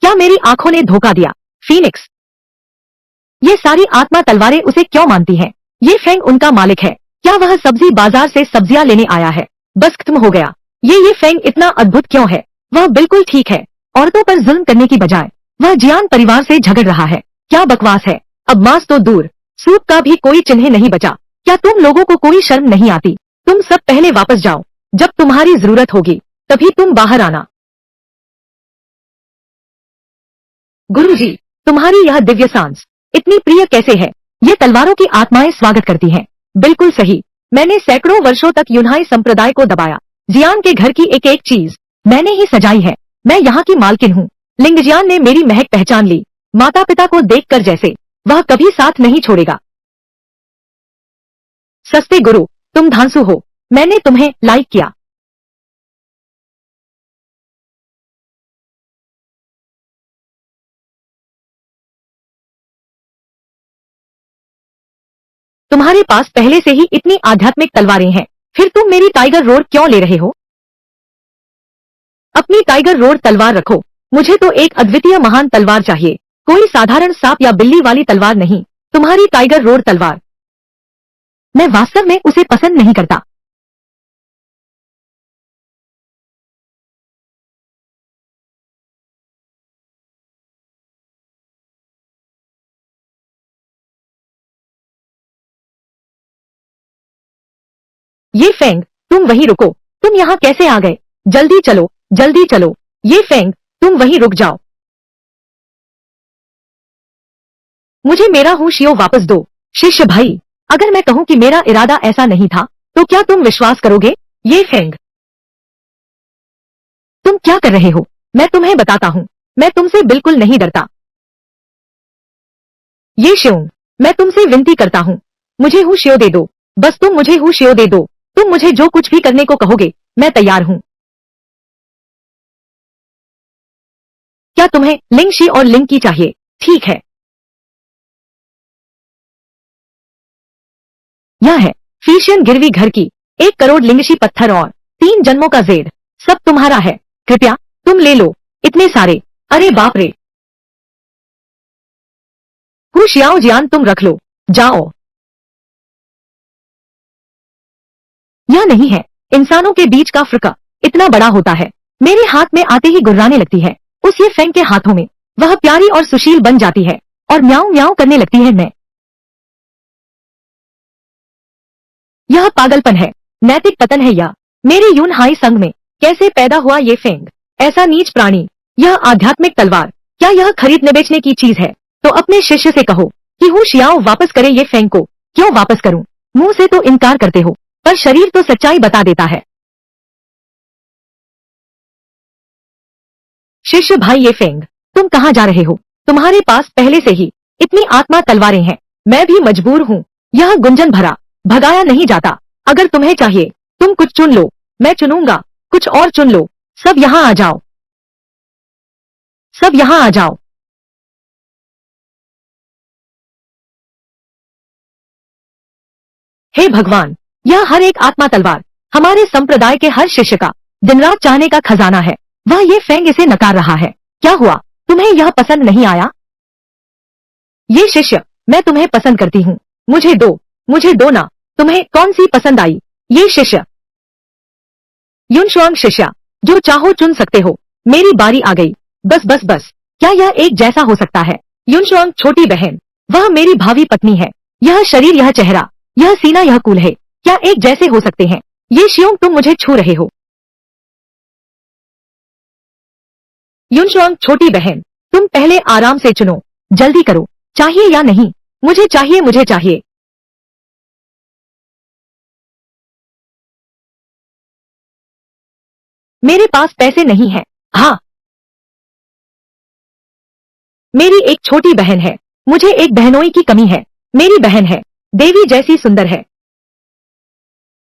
क्या मेरी आंखों ने धोखा दिया? फीनिक्स, ये सारी आत्मा तलवारें उसे क्यों मानती हैं? ये फेंग उनका मालिक है। क्या वह सब्जी बाजार से सब्जियां लेने आया है? बस खत्म हो गया। ये फेंग इतना अद्भुत क्यों है? वह बिल्कुल ठीक है। औरतों पर जुल्म करने की बजाय वह जियान परिवार से झगड़ रहा है। क्या बकवास है। अब मांस तो दूर, सूप का भी कोई चिन्ह नहीं बचा। क्या तुम लोगों को कोई शर्म नहीं आती? तुम सब पहले वापस जाओ। जब तुम्हारी जरूरत होगी तभी तुम बाहर आना। गुरुजी, तुम्हारी यह दिव्य सांस इतनी प्रिय कैसे है? ये तलवारों की आत्माएं स्वागत करती हैं। बिल्कुल सही। मैंने सैकड़ों वर्षों तक यूनाई संप्रदाय को दबाया। जियान के घर की एक एक चीज मैंने ही सजाई है। मैं यहाँ की मालकिन हूँ। लिंगजियान ने मेरी महक पहचान ली। माता पिता को देखकर जैसे वह कभी साथ नहीं छोड़ेगा। सस्ते गुरु, तुम धांसू हो। मैंने तुम्हें लाइक किया। तुम्हारे पास पहले से ही इतनी आध्यात्मिक तलवारें हैं, फिर तुम मेरी टाइगर रोड क्यों ले रहे हो? अपनी टाइगर रोड तलवार रखो। मुझे तो एक अद्वितीय महान तलवार चाहिए, कोई साधारण सांप या बिल्ली वाली तलवार नहीं। तुम्हारी टाइगर रोड तलवार, मैं वास्तव में उसे पसंद नहीं करता। ये फेंग, तुम वहीं रुको। तुम यहाँ कैसे आ गए? जल्दी चलो, जल्दी चलो। ये फेंग, तुम वहीं रुक जाओ। मुझे मेरा होशियो वापस दो। शिष्य भाई, अगर मैं कहूँ कि मेरा इरादा ऐसा नहीं था तो क्या तुम विश्वास करोगे? ये फेंग, तुम क्या कर रहे हो? मैं तुम्हें बताता हूँ, मैं तुमसे बिल्कुल नहीं डरता। ये श्योंग, मैं तुमसे विनती करता हूँ, मुझे होशियो दे दो। बस तुम मुझे होशियो दे दो। तुम मुझे जो कुछ भी करने को कहोगे मैं तैयार हूँ। क्या तुम्हें लिंग शी और लिंग की चाहिए? ठीक है, यह है फीशियन गिरवी घर की 1 करोड़ लिंगशी पत्थर और 3 जन्मों का जेड, सब तुम्हारा है। कृपया तुम ले लो इतने सारे। अरे बाप रे, हुशियाओ जियान तुम रख लो, जाओ। यह नहीं है, इंसानों के बीच का फर्क इतना बड़ा होता है। मेरे हाथ में आते ही गुर्राने लगती है। उस ये फेंग के हाथों में वह प्यारी और सुशील बन जाती है और म्याऊं म्याऊं करने लगती है। मैं यह पागलपन है, नैतिक पतन है। यह मेरे यून हाई संघ में कैसे पैदा हुआ ये फेंग, ऐसा नीच प्राणी। यह आध्यात्मिक तलवार क्या यह खरीदने बेचने की चीज है? तो अपने शिष्य से कहो कि हूँ शियाओ वापस करे ये फेंग को। क्यों वापस करूं? मुंह से तो इनकार करते हो, पर शरीर तो सच्चाई बता देता है। शिष्य भाई ये फेंग, तुम कहाँ जा रहे हो? तुम्हारे पास पहले से ही इतनी आत्मा तलवारें हैं, मैं भी मजबूर हूँ। यह गुंजन भरा भगाया नहीं जाता। अगर तुम्हें चाहिए तुम कुछ चुन लो, मैं चुनूंगा। कुछ और चुन लो। सब यहाँ आ जाओ, सब यहाँ आ जाओ। हे भगवान, यह हर एक आत्मा तलवार हमारे संप्रदाय के हर शिष्य का दिन रात चाहने का खजाना है। वह ये फेंग इसे नकार रहा है। क्या हुआ, तुम्हें यह पसंद नहीं आया? ये शिष्य, मैं तुम्हें पसंद करती हूँ, मुझे दो, मुझे दो ना। तुम्हें कौन सी पसंद आई? ये शिष्य, युनशुआंग शिष्या, जो चाहो चुन सकते हो। मेरी बारी आ गई। बस बस बस, क्या यह एक जैसा हो सकता है? युनशुआंग छोटी बहन, वह मेरी भावी पत्नी है। यह शरीर, यह चेहरा, यह सीना, यह कूल है, क्या एक जैसे हो सकते हैं? ये शियोंग, तुम मुझे छू रहे हो। युनशुआंग छोटी बहन, तुम पहले आराम से चुनो, जल्दी करो। चाहिए या नहीं? मुझे चाहिए, मुझे चाहिए। मेरे पास पैसे नहीं है। हाँ, मेरी एक छोटी बहन है, मुझे एक बहनोई की कमी है। मेरी बहन है, देवी जैसी सुंदर है।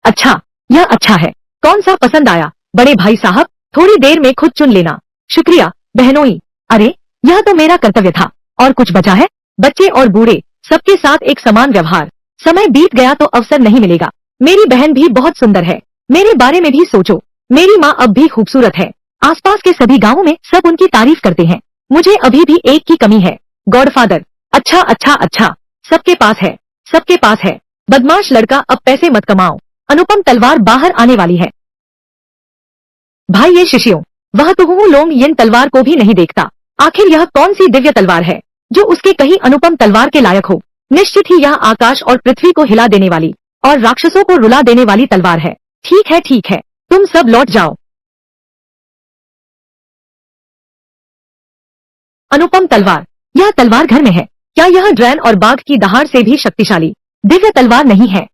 अच्छा, यह अच्छा है। कौन सा पसंद आया? बड़े भाई साहब, थोड़ी देर में खुद चुन लेना। शुक्रिया बहनोई। अरे, यह तो मेरा कर्तव्य था। और कुछ बचा है? बच्चे और बूढ़े सबके साथ एक समान व्यवहार। समय बीत गया तो अवसर नहीं मिलेगा। मेरी बहन भी बहुत सुंदर है। मेरे बारे में भी सोचो, मेरी माँ अब भी खूबसूरत है। आसपास के सभी गांवों में सब उनकी तारीफ करते हैं। मुझे अभी भी एक की कमी है, गॉडफादर। अच्छा अच्छा अच्छा, सबके पास है, सबके पास है। बदमाश लड़का, अब पैसे मत कमाओ। अनुपम तलवार बाहर आने वाली है। भाई ये शिष्यों, वह तो हूँ लोंग यिन तलवार को भी नहीं देखता। आखिर यह कौन सी दिव्य तलवार है जो उसके कहीं अनुपम तलवार के लायक हो? निश्चित ही यह आकाश और पृथ्वी को हिला देने वाली और राक्षसों को रुला देने वाली तलवार है। ठीक है ठीक है, तुम सब लौट जाओ। अनुपम तलवार, यह तलवार घर में है। क्या यह ड्रैन और बाघ की दहाड़ से भी शक्तिशाली दिव्य तलवार नहीं है?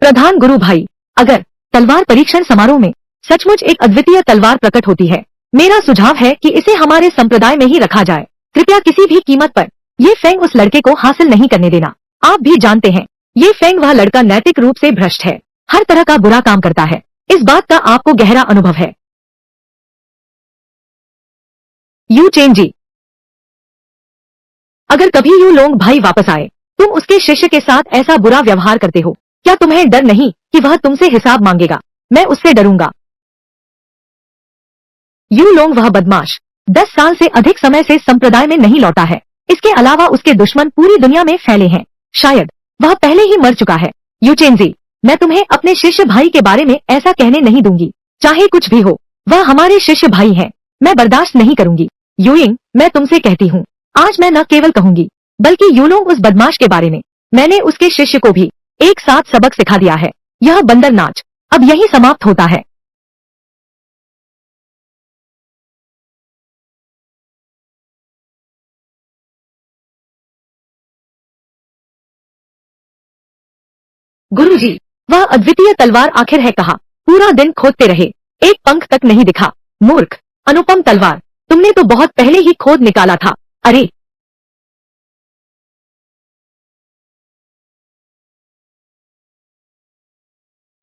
प्रधान गुरु भाई, अगर तलवार परीक्षण समारोह में सचमुच एक अद्वितीय तलवार प्रकट होती है, मेरा सुझाव है कि इसे हमारे संप्रदाय में ही रखा जाए। कृपया किसी भी कीमत पर ये फेंग उस लड़के को हासिल नहीं करने देना। आप भी जानते हैं, ये फेंग वह लड़का नैतिक रूप से भ्रष्ट है, हर तरह का बुरा काम करता है। इस बात का आपको गहरा अनुभव है। यू चेन जी, अगर कभी यू लोंग भाई वापस आए, तुम उसके शिष्य के साथ ऐसा बुरा व्यवहार करते हो, क्या तुम्हें डर नहीं कि वह तुमसे हिसाब मांगेगा? मैं उससे डरूंगा। यू लोंग वह बदमाश 10 साल से अधिक समय से संप्रदाय में नहीं लौटा है। इसके अलावा उसके दुश्मन पूरी दुनिया में फैले हैं। शायद वह पहले ही मर चुका है। यूचेनजी, मैं तुम्हें अपने शिष्य भाई के बारे में ऐसा कहने नहीं दूंगी। चाहे कुछ भी हो, वह हमारे शिष्य भाई हैं। मैं बर्दाश्त नहीं करूंगी। यूइंग, मैं तुमसे कहती हूँ, आज मैं न केवल कहूंगी, बल्कि यूलोंग उस बदमाश के बारे में मैंने उसके शिष्य को भी एक साथ सबक सिखा दिया है। यह बंदर नाच अब यही समाप्त होता है। गुरुजी, वह अद्वितीय तलवार आखिर है कहाँ? पूरा दिन खोदते रहे, एक पंख तक नहीं दिखा। मूर्ख, अनुपम तलवार तुमने तो बहुत पहले ही खोद निकाला था। अरे,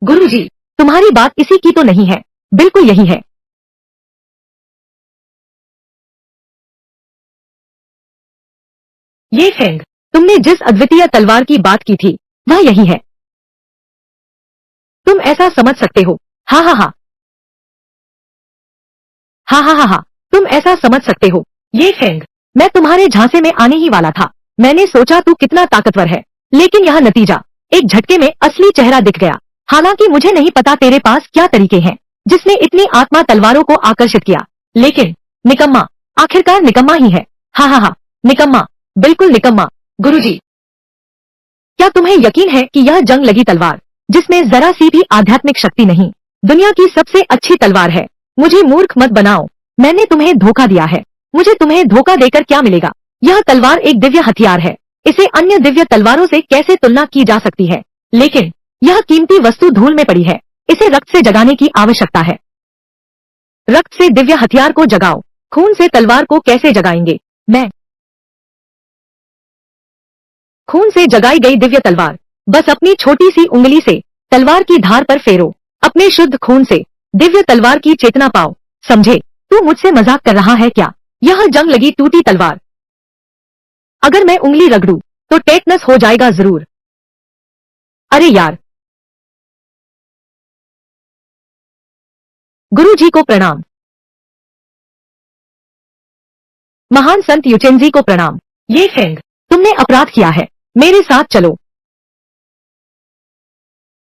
गुरुजी, तुम्हारी बात इसी की तो नहीं है। बिल्कुल यही है। ये फेंग, तुमने जिस अद्वितीय तलवार की बात की थी वह यही है। तुम ऐसा समझ सकते हो। हाँ हाँ हाँ। हाँ हाँ हाँ हाँ, तुम ऐसा समझ सकते हो। ये फेंग, मैं तुम्हारे झांसे में आने ही वाला था। मैंने सोचा तू कितना ताकतवर है, लेकिन यह नतीजा, एक झटके में असली चेहरा दिख गया। हालांकि मुझे नहीं पता तेरे पास क्या तरीके हैं जिसने इतनी आत्मा तलवारों को आकर्षित किया, लेकिन निकम्मा, आखिरकार निकम्मा ही है। हाँ हाँ हाँ, निकम्मा, बिल्कुल निकम्मा। गुरुजी, क्या तुम्हें यकीन है कि यह जंग लगी तलवार, जिसमें जरा सी भी आध्यात्मिक शक्ति नहीं, दुनिया की सबसे अच्छी तलवार है? मुझे मूर्ख मत बनाओ, मैंने तुम्हें धोखा दिया है। मुझे तुम्हें धोखा देकर क्या मिलेगा? यह तलवार एक दिव्य हथियार है, इसे अन्य दिव्य तलवारों से कैसे तुलना की जा सकती है? लेकिन यह कीमती वस्तु धूल में पड़ी है, इसे रक्त से जगाने की आवश्यकता है। रक्त से दिव्य हथियार को जगाओ, खून से तलवार को कैसे जगाएंगे? मैं खून से जगाई गई दिव्य तलवार, बस अपनी छोटी सी उंगली से तलवार की धार पर फेरो, अपने शुद्ध खून से दिव्य तलवार की चेतना पाओ। समझे? तू मुझसे मजाक कर रहा है क्या? यह जंग लगी टूटी तलवार, अगर मैं उंगली रगड़ूं तो टेटनस हो जाएगा जरूर। अरे यार। गुरु जी को प्रणाम। महान संत युचेन को प्रणाम। ये फेंग, तुमने अपराध किया है, मेरे साथ चलो।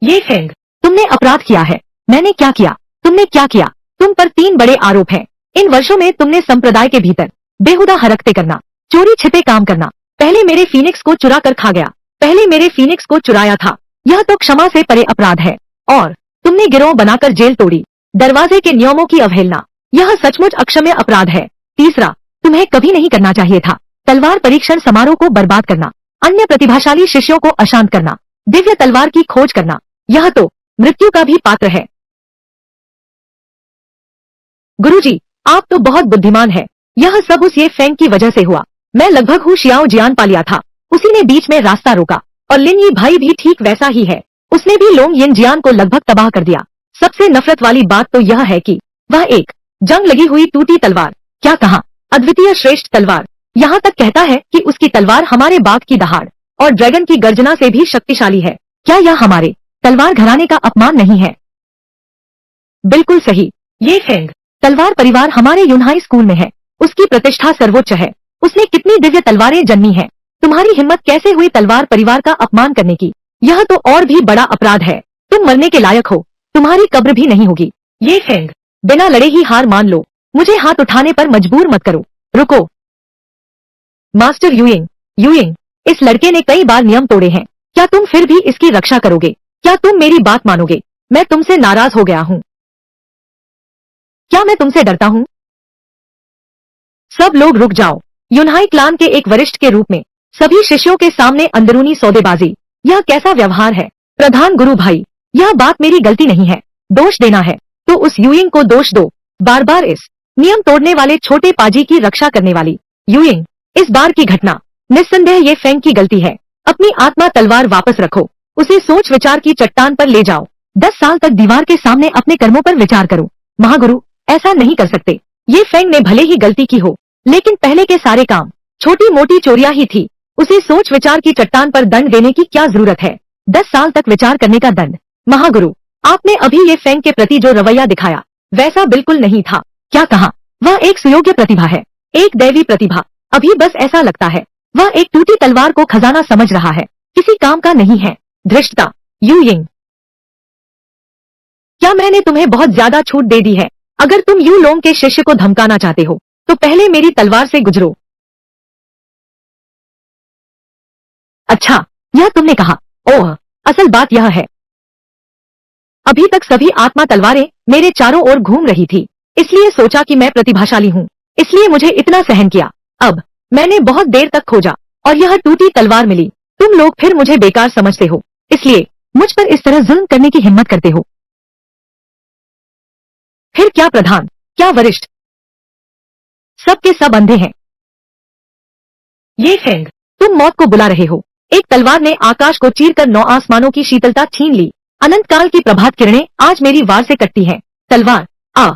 ये फेंग, तुमने अपराध किया है। मैंने क्या किया? तुमने क्या किया? तुम पर 3 बड़े आरोप हैं। इन वर्षों में तुमने संप्रदाय के भीतर बेहुदा हरकतें करना, चोरी छिपे काम करना, पहले मेरे फीनिक्स को चुरा कर खा गया, पहले मेरे फीनिक्स को चुराया था। यह तो क्षमा से परे अपराध है। और तुमने गिरोह बनाकर जेल तोड़ी, दरवाजे के नियमों की अवहेलना, यह सचमुच अक्षम्य अपराध है। तीसरा, तुम्हें कभी नहीं करना चाहिए था तलवार परीक्षण समारोह को बर्बाद करना, अन्य प्रतिभाशाली शिष्यों को अशांत करना, दिव्य तलवार की खोज करना, यह तो मृत्यु का भी पात्र है। गुरुजी, आप तो बहुत बुद्धिमान हैं। यह सब उस ये फेंग की वजह से हुआ। मैं लगभग हूँ शियाओ जियान पा लिया था, उसी ने बीच में रास्ता रोका। और लिन यी भाई भी ठीक वैसा ही है, उसने भी लोंग यिन जियान को लगभग तबाह कर दिया। सबसे नफरत वाली बात तो यह है कि वह एक जंग लगी हुई टूटी तलवार, क्या कहा, अद्वितीय श्रेष्ठ तलवार, यहाँ तक कहता है कि उसकी तलवार हमारे बाघ की दहाड़ और ड्रैगन की गर्जना से भी शक्तिशाली है। क्या यह हमारे तलवार घराने का अपमान नहीं है? बिल्कुल सही। ये फेंग, तलवार परिवार हमारे यूनहाई स्कूल में है, उसकी प्रतिष्ठा सर्वोच्च है। उसने कितनी दिव्य तलवारें जन्मी हैं। तुम्हारी हिम्मत कैसे हुई तलवार परिवार का अपमान करने की? यह तो और भी बड़ा अपराध है। तुम मरने के लायक हो, तुम्हारी कब्र भी नहीं होगी। ये फेंग, बिना लड़े ही हार मान लो, मुझे हाथ उठाने पर मजबूर मत करो। रुको मास्टर यूइंग, यूइंग, इस लड़के ने कई बार नियम तोड़े हैं, क्या तुम फिर भी इसकी रक्षा करोगे? क्या तुम मेरी बात मानोगे? मैं तुमसे नाराज हो गया हूँ। क्या मैं तुमसे डरता हूँ? सब लोग रुक जाओ। यूनहाई क्लान के एक वरिष्ठ के रूप में सभी शिष्यों के सामने अंदरूनी सौदेबाजी, यह कैसा व्यवहार है? प्रधान गुरु भाई, यह बात मेरी गलती नहीं है। दोष देना है तो उस यूइंग को दोष दो, बार बार इस नियम तोड़ने वाले छोटे पाजी की रक्षा करने वाली यूइंग। इस बार की घटना निस्संदेह ये फेंग की गलती है। अपनी आत्मा तलवार वापस रखो, उसे सोच विचार की चट्टान पर ले जाओ। 10 साल तक दीवार के सामने अपने कर्मों पर विचार करो। महागुरु, ऐसा नहीं कर सकते। ये फेंग ने भले ही गलती की हो, लेकिन पहले के सारे काम छोटी मोटी चोरियां ही थी। उसे सोच विचार की चट्टान पर दंड देने की क्या जरूरत है? 10 साल तक विचार करने का दंड। महागुरु, आपने अभी ये फेंग के प्रति जो रवैया दिखाया वैसा बिल्कुल नहीं था। क्या कहा? वह एक सुयोग्य प्रतिभा है, एक दैवी प्रतिभा। अभी बस ऐसा लगता है वह एक टूटी तलवार को खजाना समझ रहा है, किसी काम का नहीं है। धृष्टता, यूइंग, क्या मैंने तुम्हें बहुत ज्यादा छूट दे दी है? अगर तुम यू लोंग के शिष्य को धमकाना चाहते हो तो पहले मेरी तलवार से गुजरो। अच्छा, यह तुमने कहा। ओह, असल बात यह है, अभी तक सभी आत्मा तलवारें मेरे चारों ओर घूम रही थी, इसलिए सोचा कि मैं प्रतिभाशाली हूँ, इसलिए मुझे इतना सहन किया। अब मैंने बहुत देर तक खोजा और यह टूटी तलवार मिली। तुम लोग फिर मुझे बेकार समझते हो, इसलिए मुझ पर इस तरह जुल्म करने की हिम्मत करते हो। फिर क्या प्रधान, क्या वरिष्ठ, सब के सब अंधे हैं। ये फेंग, तुम मौत को बुला रहे हो। एक तलवार ने आकाश को चीरकर 9 आसमानों की शीतलता छीन ली। अनंत काल की प्रभात किरणें आज मेरी वार से कटती हैं। तलवार आ।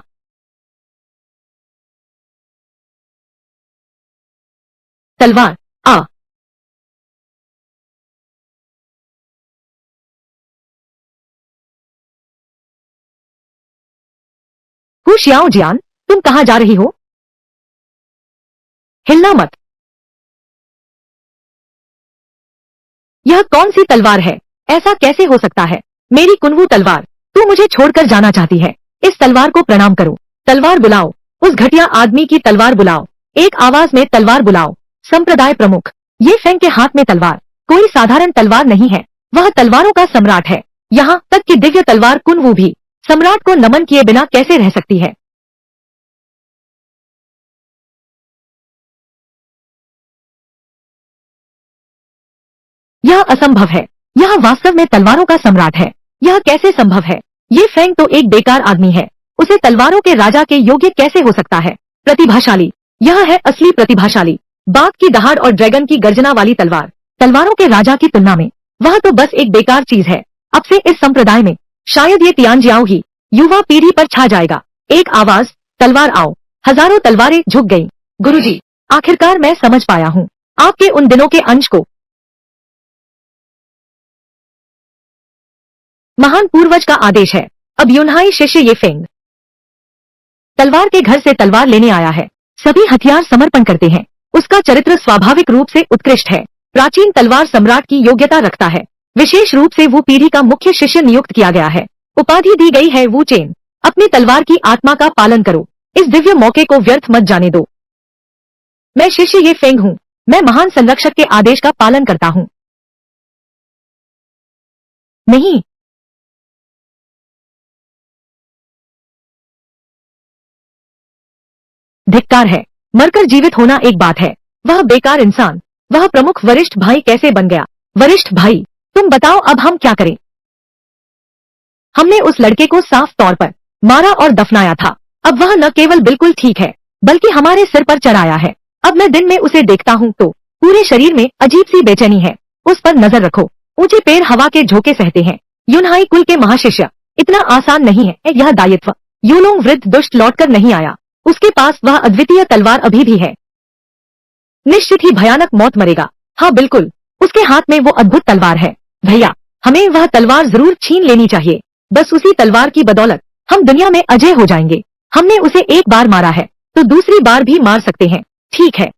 तलवार आ। हु श्याओ जियान, तुम कहाँ जा रही हो? हिलना मत। यह कौन सी तलवार है? ऐसा कैसे हो सकता है? मेरी कुनवू तलवार, तू मुझे छोड़कर जाना चाहती है? इस तलवार को प्रणाम करो। तलवार बुलाओ, उस घटिया आदमी की तलवार बुलाओ। एक आवाज में तलवार बुलाओ। संप्रदाय प्रमुख, ये फेंग के हाथ में तलवार कोई साधारण तलवार नहीं है, वह तलवारों का सम्राट है। यहाँ तक कि दिव्य तलवार कुनवू भी सम्राट को नमन किए बिना कैसे रह सकती है? यह असंभव है। यह वास्तव में तलवारों का सम्राट है। यह कैसे संभव है? ये फेंग तो एक बेकार आदमी है। उसे तलवारों के राजा के योग्य कैसे हो सकता है? प्रतिभाशाली, यह है असली प्रतिभाशाली। बाघ की दहाड़ और ड्रैगन की गर्जना वाली तलवार तलवारों के राजा की तुलना में वह तो बस एक बेकार चीज है। अब से इस संप्रदाय में शायद ये तियानजियाओ ही युवा पीढ़ी पर छा जाएगा। एक आवाज, तलवार आओ। हजारों तलवारें झुक गईं। गुरुजी, आखिरकार मैं समझ पाया हूँ आपके उन दिनों के अंश को। महान पूर्वज का आदेश है। अब यूनहाई शिष्य ये फेंग तलवार के घर से तलवार लेने आया है। सभी हथियार समर्पण करते हैं। उसका चरित्र स्वाभाविक रूप से उत्कृष्ट है। प्राचीन तलवार सम्राट की योग्यता रखता है। विशेष रूप से वो पीढ़ी का मुख्य शिष्य नियुक्त किया गया है। उपाधि दी गई है वू चेन। अपनी तलवार की आत्मा का पालन करो। इस दिव्य मौके को व्यर्थ मत जाने दो। मैं शिष्य ये फेंग हूँ। मैं महान संरक्षक के आदेश का पालन करता हूँ। नहीं, धिक्कार है। मरकर जीवित होना एक बात है। वह बेकार इंसान, वह प्रमुख वरिष्ठ भाई कैसे बन गया? वरिष्ठ भाई, तुम बताओ अब हम क्या करें? हमने उस लड़के को साफ तौर पर मारा और दफनाया था। अब वह न केवल बिल्कुल ठीक है बल्कि हमारे सिर पर चढ़ाया है। अब मैं दिन में उसे देखता हूँ तो पूरे शरीर में अजीब सी बेचैनी है। उस पर नजर रखो। ऊंचे पैर हवा के झोंके सहते हैं। यूनहाई कुल के महाशिष्य, इतना आसान नहीं है यह दायित्व। यूलोंग वृद्ध दुष्ट लौटकर नहीं आया। उसके पास वह अद्वितीय तलवार अभी भी है। निश्चित ही भयानक मौत मरेगा। हाँ बिल्कुल, उसके हाथ में वो अद्भुत तलवार है। भैया, हमें वह तलवार जरूर छीन लेनी चाहिए। बस उसी तलवार की बदौलत हम दुनिया में अजय हो जाएंगे। हमने उसे एक बार मारा है तो दूसरी बार भी मार सकते हैं। ठीक है,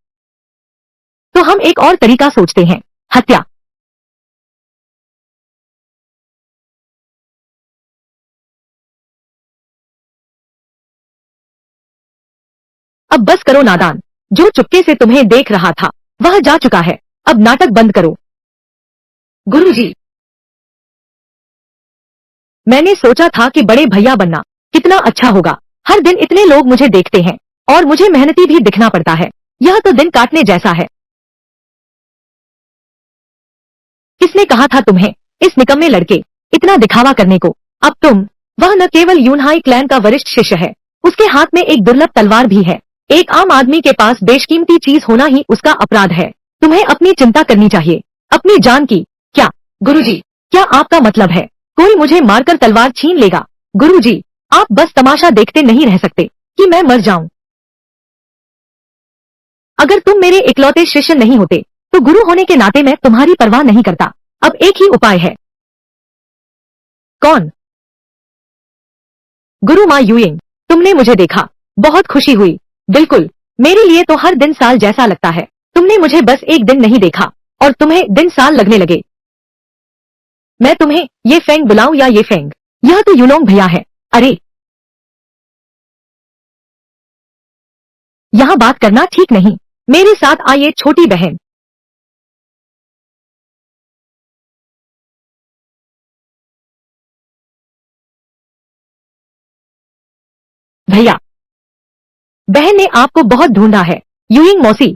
तो हम एक और तरीका सोचते हैं। हत्या। अब बस करो नादान। जो चुपके से तुम्हें देख रहा था वह जा चुका है। अब नाटक बंद करो। गुरुजी, मैंने सोचा था कि बड़े भैया बनना कितना अच्छा होगा। हर दिन इतने लोग मुझे देखते हैं और मुझे मेहनती भी दिखना पड़ता है। यह तो दिन काटने जैसा है। किसने कहा था तुम्हें, इस निकम्मे लड़के, इतना दिखावा करने को? अब तुम, वह न केवल यूनहाई क्लैन का वरिष्ठ शिष्य है, उसके हाथ में एक दुर्लभ तलवार भी है। एक आम आदमी के पास बेशकीमती चीज होना ही उसका अपराध है। तुम्हें अपनी चिंता करनी चाहिए, अपनी जान की। क्या गुरुजी, क्या आपका मतलब है कोई मुझे मारकर तलवार छीन लेगा? गुरुजी, आप बस तमाशा देखते नहीं रह सकते कि मैं मर जाऊं। अगर तुम मेरे इकलौते शिष्य नहीं होते तो गुरु होने के नाते मैं तुम्हारी परवाह नहीं करता। अब एक ही उपाय है। कौन? गुरु मा यूइंग, तुमने मुझे देखा, बहुत खुशी हुई। बिल्कुल, मेरे लिए तो हर दिन साल जैसा लगता है। तुमने मुझे बस एक दिन नहीं देखा और तुम्हें दिन साल लगने लगे। मैं तुम्हें ये फेंग बुलाऊं या ये फेंग? यह तो यूलोंग भैया है। अरे, यहाँ बात करना ठीक नहीं। मेरे साथ आइए छोटी बहन। भैया, बहन ने आपको बहुत ढूंढा है। यूइंग मौसी,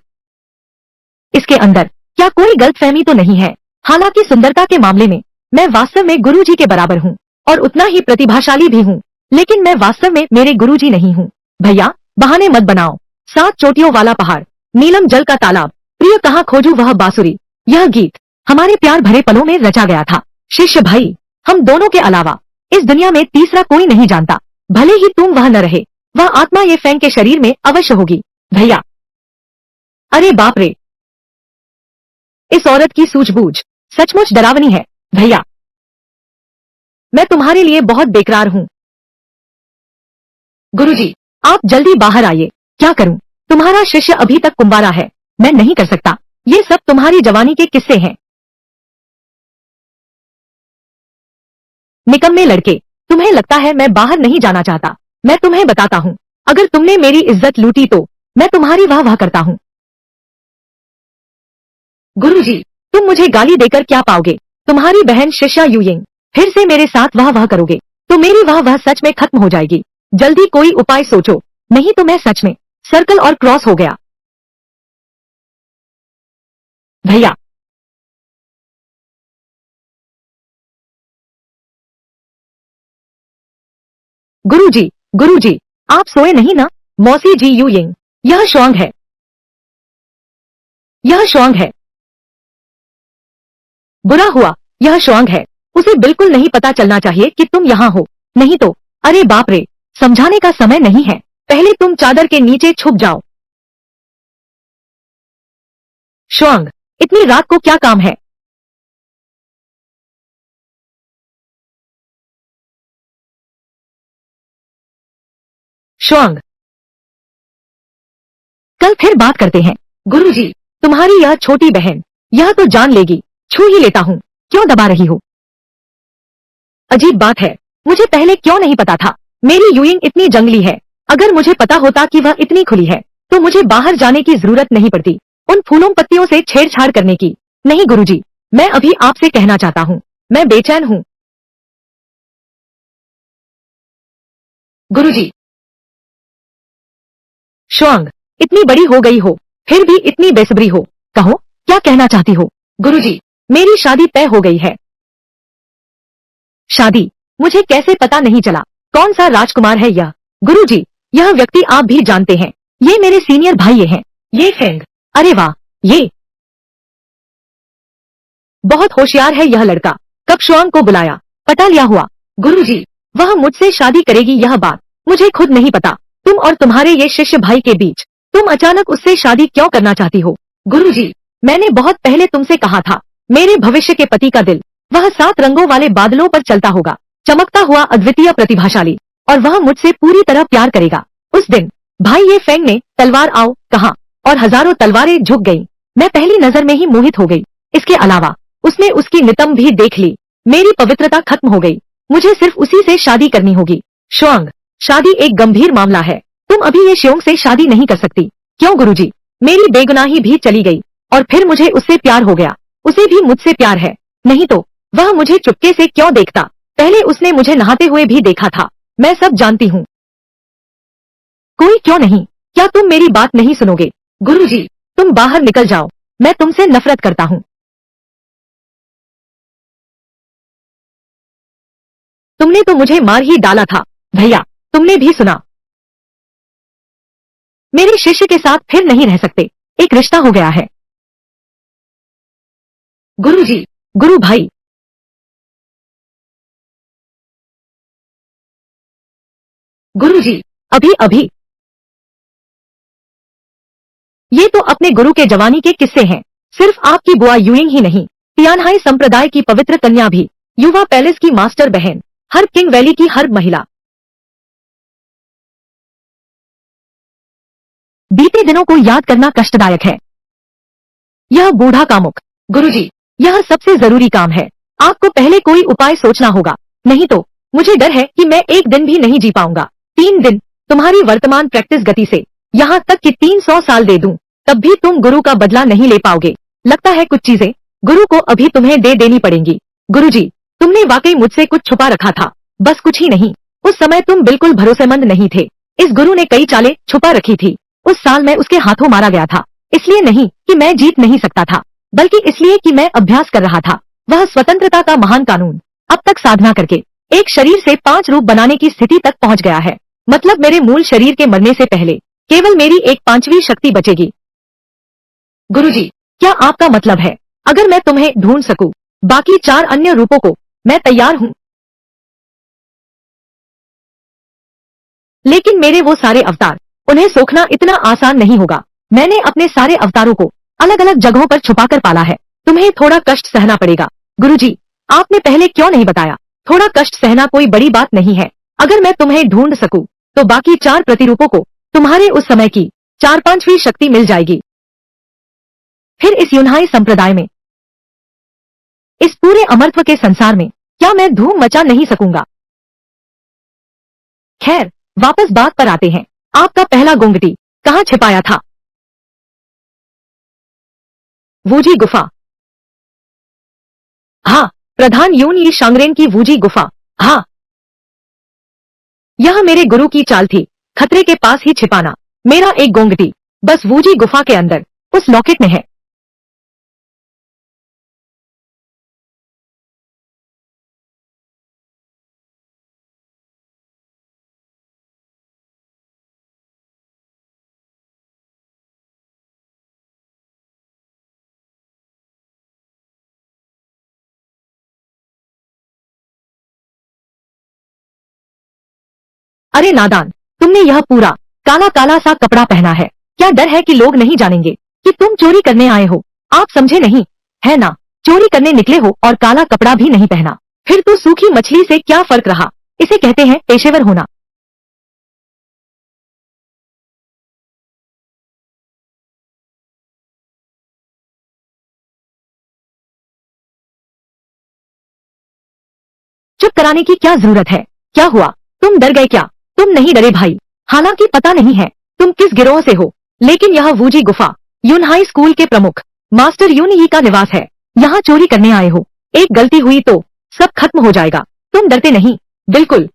इसके अंदर क्या कोई गलतफहमी तो नहीं है? हालांकि सुंदरता के मामले में मैं वास्तव में गुरुजी के बराबर हूँ और उतना ही प्रतिभाशाली भी हूँ, लेकिन मैं वास्तव में मेरे गुरुजी नहीं हूँ। भैया, बहाने मत बनाओ। 7 चोटियों वाला पहाड़, नीलम जल का तालाब, प्रिय कहाँ खोजू वह बांसुरी। यह गीत हमारे प्यार भरे पलों में रचा गया था। शिष्य भाई, हम दोनों के अलावा इस दुनिया में तीसरा कोई नहीं जानता भले ही तुम वह न रहे, वह आत्मा ये फैंग के शरीर में अवश्य होगी। भैया, अरे बाप रे, इस औरत की सूझबूझ सचमुच डरावनी है। भैया, मैं तुम्हारे लिए बहुत बेकरार हूँ। गुरुजी, आप जल्दी बाहर आइए। क्या करूं? तुम्हारा शिष्य अभी तक कुंवारा है, मैं नहीं कर सकता। ये सब तुम्हारी जवानी के किस्से हैं। निकम्मे लड़के, तुम्हें लगता है मैं बाहर नहीं जाना चाहता। मैं तुम्हें बताता हूँ, अगर तुमने मेरी इज्जत लूटी तो मैं तुम्हारी वाह वाह करता हूँ। गुरुजी, तुम मुझे गाली देकर क्या पाओगे? तुम्हारी बहन शिष्या यूयिंग फिर से मेरे साथ वाह वाह करोगे तो मेरी वाह वाह सच में खत्म हो जाएगी। जल्दी कोई उपाय सोचो, नहीं तो मैं सच में सर्कल और क्रॉस हो गया। भैया, गुरुजी, गुरुजी, आप सोए नहीं ना? मौसी जी यूयिंग, यह शुआंग है, यह शुआंग है। बुरा हुआ, यह शुआंग है। उसे बिल्कुल नहीं पता चलना चाहिए कि तुम यहाँ हो, नहीं तो अरे बाप रे, समझाने का समय नहीं है। पहले तुम चादर के नीचे छुप जाओ। शुआंग, इतनी रात को क्या काम है? शुआंग, कल फिर बात करते हैं। गुरुजी, तुम्हारी यह छोटी बहन, यह तो जान लेगी। छू ही लेता हूँ, क्यों दबा रही हो? अजीब बात है, मुझे पहले क्यों नहीं पता था? मेरी यूइंग इतनी जंगली है। अगर मुझे पता होता कि वह इतनी खुली है, तो मुझे बाहर जाने की जरूरत नहीं पड़ती उन फूलों पत्तियों से छेड़छाड़ करने की। नहीं गुरुजी, मैं अभी आपसे कहना चाहता हूँ, मैं बेचैन हूँ। गुरुजी, शुआंग, इतनी बड़ी हो गई हो, फिर भी इतनी बेसब्री हो। कहो, क्या कहना चाहती हो? गुरुजी, मेरी शादी तय हो गई है। शादी? मुझे कैसे पता नहीं चला? कौन सा राजकुमार है यह? गुरुजी, यह व्यक्ति आप भी जानते हैं, ये मेरे सीनियर भाई ये हैं। ये फेंग, अरे वाह, ये बहुत होशियार है यह लड़का। कब शुआंग को बुलाया, पटा लिया हुआ। गुरुजी, वह मुझसे शादी करेगी यह बात मुझे खुद नहीं पता। तुम और तुम्हारे ये शिष्य भाई के बीच तुम अचानक उससे शादी क्यों करना चाहती हो? गुरुजी, मैंने बहुत पहले तुमसे कहा था, मेरे भविष्य के पति का दिल वह 7 रंगों वाले बादलों पर चलता होगा, चमकता हुआ अद्वितीय प्रतिभाशाली, और वह मुझसे पूरी तरह प्यार करेगा। उस दिन भाई ये फेंग ने तलवार आओ कहा और हजारों तलवारें झुक गईं। मैं पहली नजर में ही मोहित हो गई। इसके अलावा उसने उसकी नितंब भी देख ली। मेरी पवित्रता खत्म हो गई। मुझे सिर्फ उसी से शादी करनी होगी। शुआंग, शादी एक गंभीर मामला है, तुम अभी ये शियोंग से शादी नहीं कर सकती। क्यों गुरुजी? मेरी बेगुनाही भी चली गई और फिर मुझे उससे प्यार हो गया। उसे भी मुझसे प्यार है, नहीं तो वह मुझे चुपके से क्यों देखता? पहले उसने मुझे नहाते हुए भी देखा था। मैं सब जानती हूँ। कोई क्यों नहीं? क्या तुम मेरी बात नहीं सुनोगे? गुरुजी, तुम बाहर निकल जाओ, मैं तुमसे नफरत करता हूँ। तुमने तो मुझे मार ही डाला था। भैया, तुमने भी सुना, मेरे शिष्य के साथ फिर नहीं रह सकते, एक रिश्ता हो गया है। गुरुजी, गुरु भाई, गुरुजी, अभी अभी ये तो अपने गुरु के जवानी के किस्से हैं। सिर्फ आपकी बुआ यूइंग ही नहीं, तियानहाई संप्रदाय की पवित्र कन्या भी, युवा पैलेस की मास्टर बहन, हर किंग वैली की हर महिला। बीते दिनों को याद करना कष्टदायक है। यह बूढ़ा कामुक। गुरुजी, यह सबसे जरूरी काम है। आपको पहले कोई उपाय सोचना होगा, नहीं तो मुझे डर है कि मैं एक दिन भी नहीं जी पाऊंगा। 3 दिन, तुम्हारी वर्तमान प्रैक्टिस गति से यहाँ तक कि 300 साल दे दूं, तब भी तुम गुरु का बदला नहीं ले पाओगे। लगता है कुछ चीजें गुरु को अभी तुम्हें दे देनी पड़ेंगी। गुरुजी, तुमने वाकई मुझसे कुछ छुपा रखा था। बस कुछ ही नहीं, उस समय तुम बिल्कुल भरोसेमंद नहीं थे। इस गुरु ने कई चालें छुपा रखी थी। उस साल मैं उसके हाथों मारा गया था, इसलिए नहीं कि मैं जीत नहीं सकता था, बल्कि इसलिए कि मैं अभ्यास कर रहा था। वह स्वतंत्रता का महान कानून अब तक साधना करके एक शरीर से 5 रूप बनाने की स्थिति तक पहुंच गया है। मतलब मेरे मूल शरीर के मरने से पहले केवल मेरी एक 5वीं शक्ति बचेगी। गुरुजी, क्या आपका मतलब है अगर मैं तुम्हें ढूंढ सकूं, बाकी 4 अन्य रूपों को, मैं तैयार हूँ। लेकिन मेरे वो सारे अवतार, उन्हें सोखना इतना आसान नहीं होगा। मैंने अपने सारे अवतारों को अलग अलग जगहों पर छुपाकर पाला है। तुम्हें थोड़ा कष्ट सहना पड़ेगा। गुरुजी, आपने पहले क्यों नहीं बताया? थोड़ा कष्ट सहना कोई बड़ी बात नहीं है। अगर मैं तुम्हें ढूंढ सकूं, तो बाकी 4 प्रतिरूपों को तुम्हारे उस समय की 4/5वीं शक्ति मिल जाएगी। फिर इस यूनहाई संप्रदाय में, इस पूरे अमरत्व के संसार में क्या मैं धूम मचा नहीं सकूंगा? खैर, वापस बात पर आते हैं। आपका पहला गोंगटी कहाँ छिपाया था? वूजी गुफा। हाँ, प्रधान यून यी शांगरेन की वूजी गुफा। हाँ, यह मेरे गुरु की चाल थी, खतरे के पास ही छिपाना। मेरा एक गोंगटी बस वूजी गुफा के अंदर उस लॉकेट में है। अरे नादान, तुमने यह पूरा काला काला सा कपड़ा पहना है। क्या डर है कि लोग नहीं जानेंगे कि तुम चोरी करने आए हो? आप समझे नहीं, है ना? चोरी करने निकले हो और काला कपड़ा भी नहीं पहना। फिर तो सूखी मछली से क्या फर्क रहा? इसे कहते हैं पेशेवर होना। चुप कराने की क्या जरूरत है? क्या हुआ? तुम डर गए क्या? तुम नहीं डरे भाई। हालांकि पता नहीं है तुम किस गिरोह से हो, लेकिन यह वूजी गुफा यूनहाई स्कूल के प्रमुख मास्टर यून यी का निवास है। यहाँ चोरी करने आए हो। एक गलती हुई तो सब खत्म हो जाएगा। तुम डरते नहीं? बिल्कुल।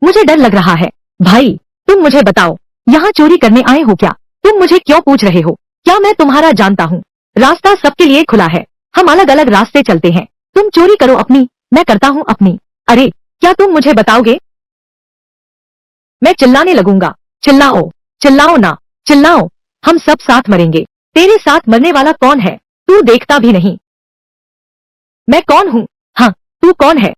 मुझे डर लग रहा है। भाई, तुम मुझे बताओ, यहाँ चोरी करने आए हो क्या? तुम मुझे क्यों पूछ रहे हो? क्या मैं तुम्हारा जानता हूँ? रास्ता सबके लिए खुला है। हम अलग अलग रास्ते चलते हैं। तुम चोरी करो अपनी, मैं करता हूँ अपनी। अरे, क्या तुम मुझे बताओगे? मैं चिल्लाने लगूंगा। चिल्लाओ, चिल्लाओ ना, चिल्लाओ। हम सब साथ मरेंगे। तेरे साथ मरने वाला कौन है? तू देखता भी नहीं। मैं कौन हूँ? हाँ, तू कौन है?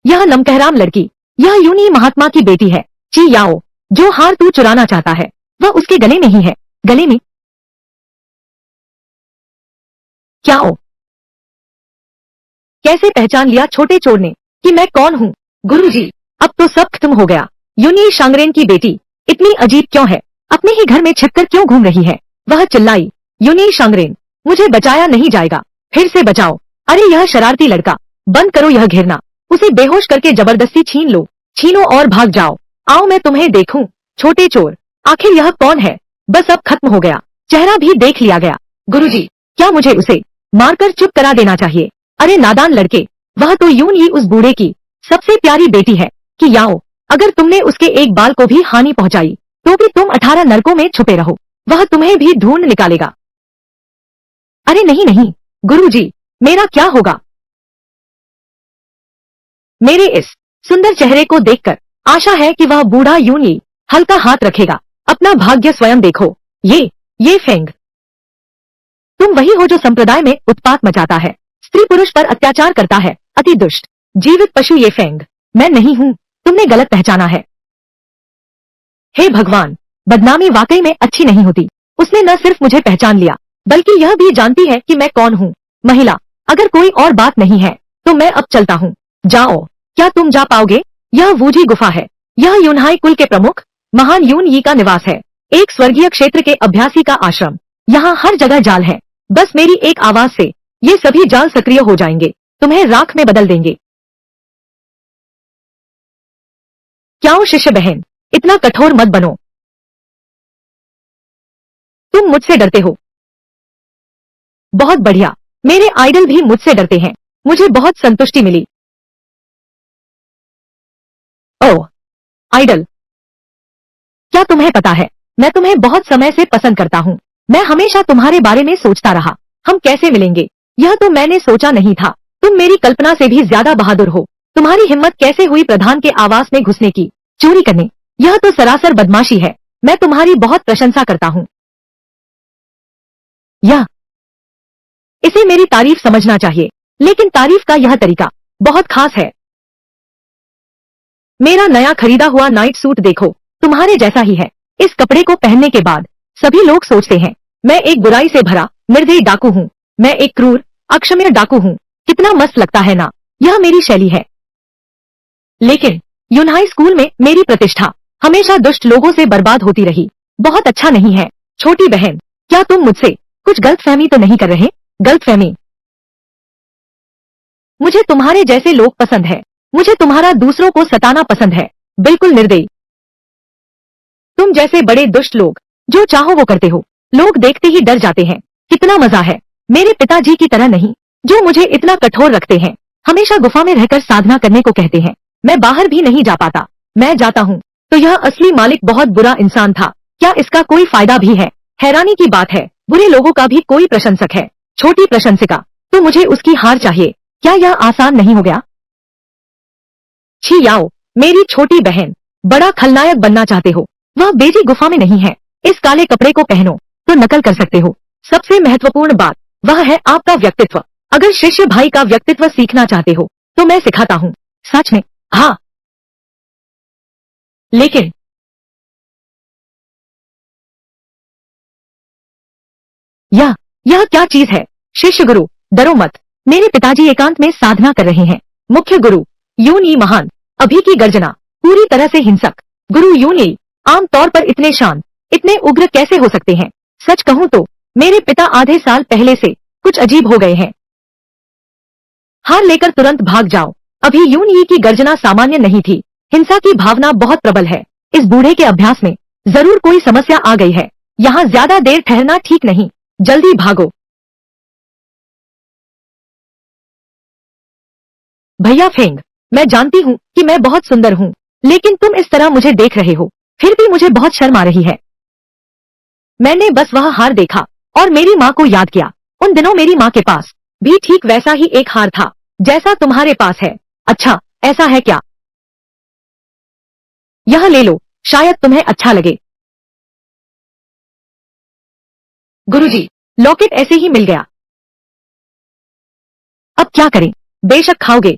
यह नमकहराम लड़की, यह यूनी महात्मा की बेटी है, ची याओ। जो हार तू चुराना चाहता है, वह उसके गले में ही है। गले में? क्या ओ? कैसे पहचान लिया छोटे चोर ने कि मैं कौन हूँ? गुरुजी, अब तो सब खत्म हो गया। यूनी शांगरेन की बेटी इतनी अजीब क्यों है? अपने ही घर में छिपकर क्यों घूम रही है? वह चिल्लाई, यूनी शांगरेन, मुझे बचाया नहीं जाएगा। फिर से बचाओ। अरे यह शरारती लड़का, बंद करो यह घेरना। उसे बेहोश करके जबरदस्ती छीन लो। छीनो और भाग जाओ। आओ मैं तुम्हें देखूं, छोटे चोर। आखिर यह कौन है? बस अब खत्म हो गया। चेहरा भी देख लिया गया। गुरुजी, क्या मुझे उसे मारकर चुप करा देना चाहिए? अरे नादान लड़के, वह तो यूं ही उस बूढ़े की सबसे प्यारी बेटी है कि याओ, अगर तुमने उसके एक बाल को भी हानि पहुंचाई, तो भी तुम 18 नरकों में छुपे रहो। वह तुम्हें भी ढूंढ निकालेगा। अरे नहीं नहीं, गुरुजी, मेरा क्या होगा? मेरे इस सुंदर चेहरे को देखकर आशा है कि वह बूढ़ा यूं ही हल्का हाथ रखेगा। अपना भाग्य स्वयं देखो। ये फेंग, तुम वही हो जो संप्रदाय में उत्पात मचाता है, स्त्री पुरुष पर अत्याचार करता है, अति दुष्ट जीवित पशु। ये फेंग मैं नहीं हूँ, तुमने गलत पहचाना है। हे भगवान, बदनामी वाकई में अच्छी नहीं होती। उसने न सिर्फ मुझे पहचान लिया, बल्कि यह भी जानती है कि मैं कौन हूँ। महिला, अगर कोई और बात नहीं है तो मैं अब चलता हूँ। जाओ। क्या तुम जा पाओगे? यह वूजी गुफा है। यह यूनहाई कुल के प्रमुख महान यून यी का निवास है, एक स्वर्गीय क्षेत्र के अभ्यासी का आश्रम। यहाँ हर जगह जाल है। बस मेरी एक आवाज से ये सभी जाल सक्रिय हो जाएंगे, तुम्हें राख में बदल देंगे। क्या हो शिष्य बहन, इतना कठोर मत बनो। तुम मुझसे डरते हो? बहुत बढ़िया, मेरे आइडल भी मुझसे डरते हैं। मुझे बहुत संतुष्टि मिली। ओह, आइडल, क्या तुम्हें पता है, मैं तुम्हें बहुत समय से पसंद करता हूँ। मैं हमेशा तुम्हारे बारे में सोचता रहा, हम कैसे मिलेंगे। यह तो मैंने सोचा नहीं था। तुम मेरी कल्पना से भी ज्यादा बहादुर हो। तुम्हारी हिम्मत कैसे हुई प्रधान के आवास में घुसने की, चोरी करने? यह तो सरासर बदमाशी है। मैं तुम्हारी बहुत प्रशंसा करता हूँ। यह इसे मेरी तारीफ समझना चाहिए, लेकिन तारीफ का यह तरीका बहुत खास है। मेरा नया खरीदा हुआ नाइट सूट देखो, तुम्हारे जैसा ही है। इस कपड़े को पहनने के बाद सभी लोग सोचते हैं मैं एक बुराई से भरा निर्दयी डाकू हूँ। मैं एक क्रूर अक्षम्य डाकू हूँ। कितना मस्त लगता है ना, यह मेरी शैली है। लेकिन यूनहाई स्कूल में मेरी प्रतिष्ठा हमेशा दुष्ट लोगों से बर्बाद होती रही। बहुत अच्छा नहीं है। छोटी बहन, क्या तुम मुझसे कुछ गलतफहमी तो नहीं कर रहे? गलतफहमी? मुझे तुम्हारे जैसे लोग पसंद है। मुझे तुम्हारा दूसरों को सताना पसंद है। बिल्कुल निर्दयी। तुम जैसे बड़े दुष्ट लोग जो चाहो वो करते हो। लोग देखते ही डर जाते हैं। कितना मजा है। मेरे पिताजी की तरह नहीं, जो मुझे इतना कठोर रखते हैं। हमेशा गुफा में रहकर साधना करने को कहते हैं। मैं बाहर भी नहीं जा पाता। मैं जाता हूँ तो यह असली मालिक बहुत बुरा इंसान था। क्या इसका कोई फायदा भी है? हैरानी की बात है, बुरे लोगों का भी कोई प्रशंसक है। छोटी प्रशंसिका, तो मुझे उसकी हार चाहिए। क्या यह आसान नहीं हो गया? छी याओ, मेरी छोटी बहन, बड़ा खलनायक बनना चाहते हो? वह बेजी गुफा में नहीं है। इस काले कपड़े को पहनो तो नकल कर सकते हो। सबसे महत्वपूर्ण बात वह है आपका व्यक्तित्व। अगर शिष्य भाई का व्यक्तित्व सीखना चाहते हो तो मैं सिखाता हूँ। सच में? हाँ। लेकिन यह क्या चीज है? शिष्य गुरु, डरो मत। मेरे पिताजी एकांत में साधना कर रहे हैं। मुख्य गुरु यून ई महान, अभी की गर्जना पूरी तरह से हिंसक। गुरु यून ई आमतौर पर इतने शांत, इतने उग्र कैसे हो सकते हैं? सच कहूँ तो मेरे पिता आधे साल पहले से कुछ अजीब हो गए हैं। हार लेकर तुरंत भाग जाओ। अभी यून ई की गर्जना सामान्य नहीं थी। हिंसा की भावना बहुत प्रबल है। इस बूढ़े के अभ्यास में जरूर कोई समस्या आ गई है। यहाँ ज्यादा देर ठहरना ठीक नहीं। जल्दी भागो। भैया फेंग, मैं जानती हूँ कि मैं बहुत सुंदर हूँ, लेकिन तुम इस तरह मुझे देख रहे हो, फिर भी मुझे बहुत शर्म आ रही है। मैंने बस वह हार देखा और मेरी माँ को याद किया। उन दिनों मेरी माँ के पास भी ठीक वैसा ही एक हार था जैसा तुम्हारे पास है। अच्छा, ऐसा है क्या? यह ले लो, शायद तुम्हें अच्छा लगे। गुरुजी, लॉकेट ऐसे ही मिल गया। अब क्या करें? बेशक खाओगे।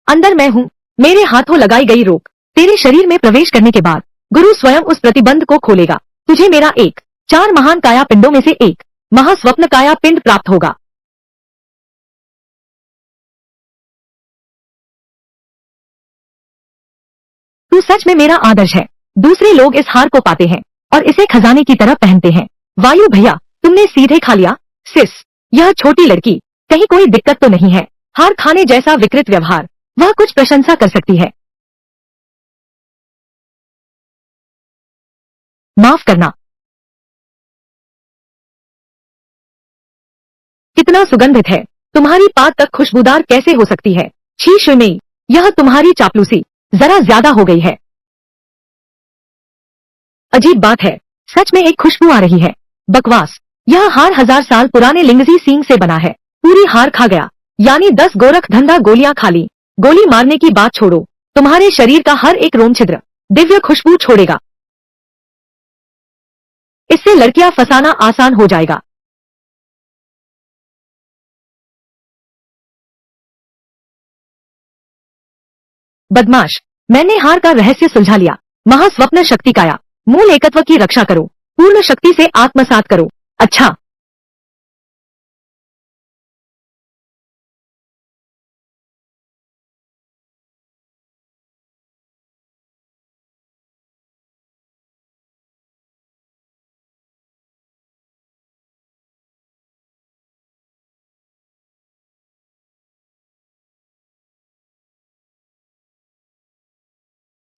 अंदर मैं हूँ। मेरे हाथों लगाई गई रोक तेरे शरीर में प्रवेश करने के बाद गुरु स्वयं उस प्रतिबंध को खोलेगा। तुझे मेरा एक 4 महान काया पिंडों में से एक महास्वप्न काया पिंड प्राप्त होगा। तू सच में मेरा आदर्श है। दूसरे लोग इस हार को पाते हैं और इसे खजाने की तरह पहनते हैं। वायु भैया, तुमने सीधे खा लिया। सिस, यह छोटी लड़की, कहीं कोई दिक्कत तो नहीं है? हार खाने जैसा विकृत व्यवहार, वह कुछ प्रशंसा कर सकती है। माफ करना। कितना सुगंधित है। तुम्हारी पात तक खुशबूदार कैसे हो सकती है? छी शुनई, यह तुम्हारी चापलूसी जरा ज्यादा हो गई है। अजीब बात है, सच में एक खुशबू आ रही है। बकवास। यह हार 1000 साल पुराने लिंगजी सींग से बना है। पूरी हार खा गया, यानी 10 गोरख धंधा गोलियां खा ली। गोली मारने की बात छोड़ो, तुम्हारे शरीर का हर एक रोम छिद्र दिव्य खुशबू छोड़ेगा। इससे लड़कियां फंसाना आसान हो जाएगा। बदमाश, मैंने हार का रहस्य सुलझा लिया। महास्वप्न शक्ति काया, मूल एकत्व की रक्षा करो। पूर्ण शक्ति से आत्मसात करो। अच्छा,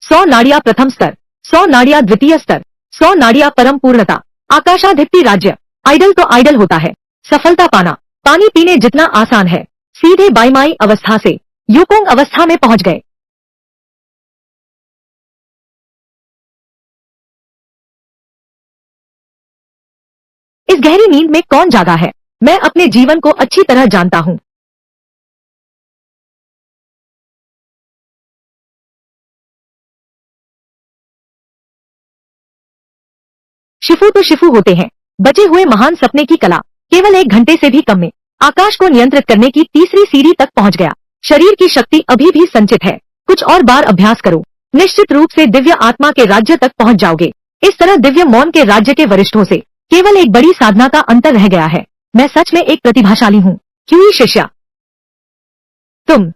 सौ नाड़िया प्रथम स्तर, 100 नाड़िया द्वितीय स्तर, 100 नाड़िया परम पूर्णता। आकाशाधिपति राज्य। आइडल तो आइडल होता है। सफलता पाना पानी पीने जितना आसान है। सीधे बाईमाई अवस्था से युकोंग अवस्था में पहुंच गए। इस गहरी नींद में कौन जागा है? मैं अपने जीवन को अच्छी तरह जानता हूँ। शिफू तो शिफू होते हैं। बचे हुए महान सपने की कला केवल 1 घंटे से भी कम में आकाश को नियंत्रित करने की तीसरी सीढ़ी तक पहुंच गया। शरीर की शक्ति अभी भी संचित है। कुछ और बार अभ्यास करो, निश्चित रूप से दिव्य आत्मा के राज्य तक पहुंच जाओगे। इस तरह दिव्य मौन के राज्य के वरिष्ठों से केवल एक बड़ी साधना का अंतर रह गया है। मैं सच में एक प्रतिभाशाली हूँ। क्यों शिष्या? तुम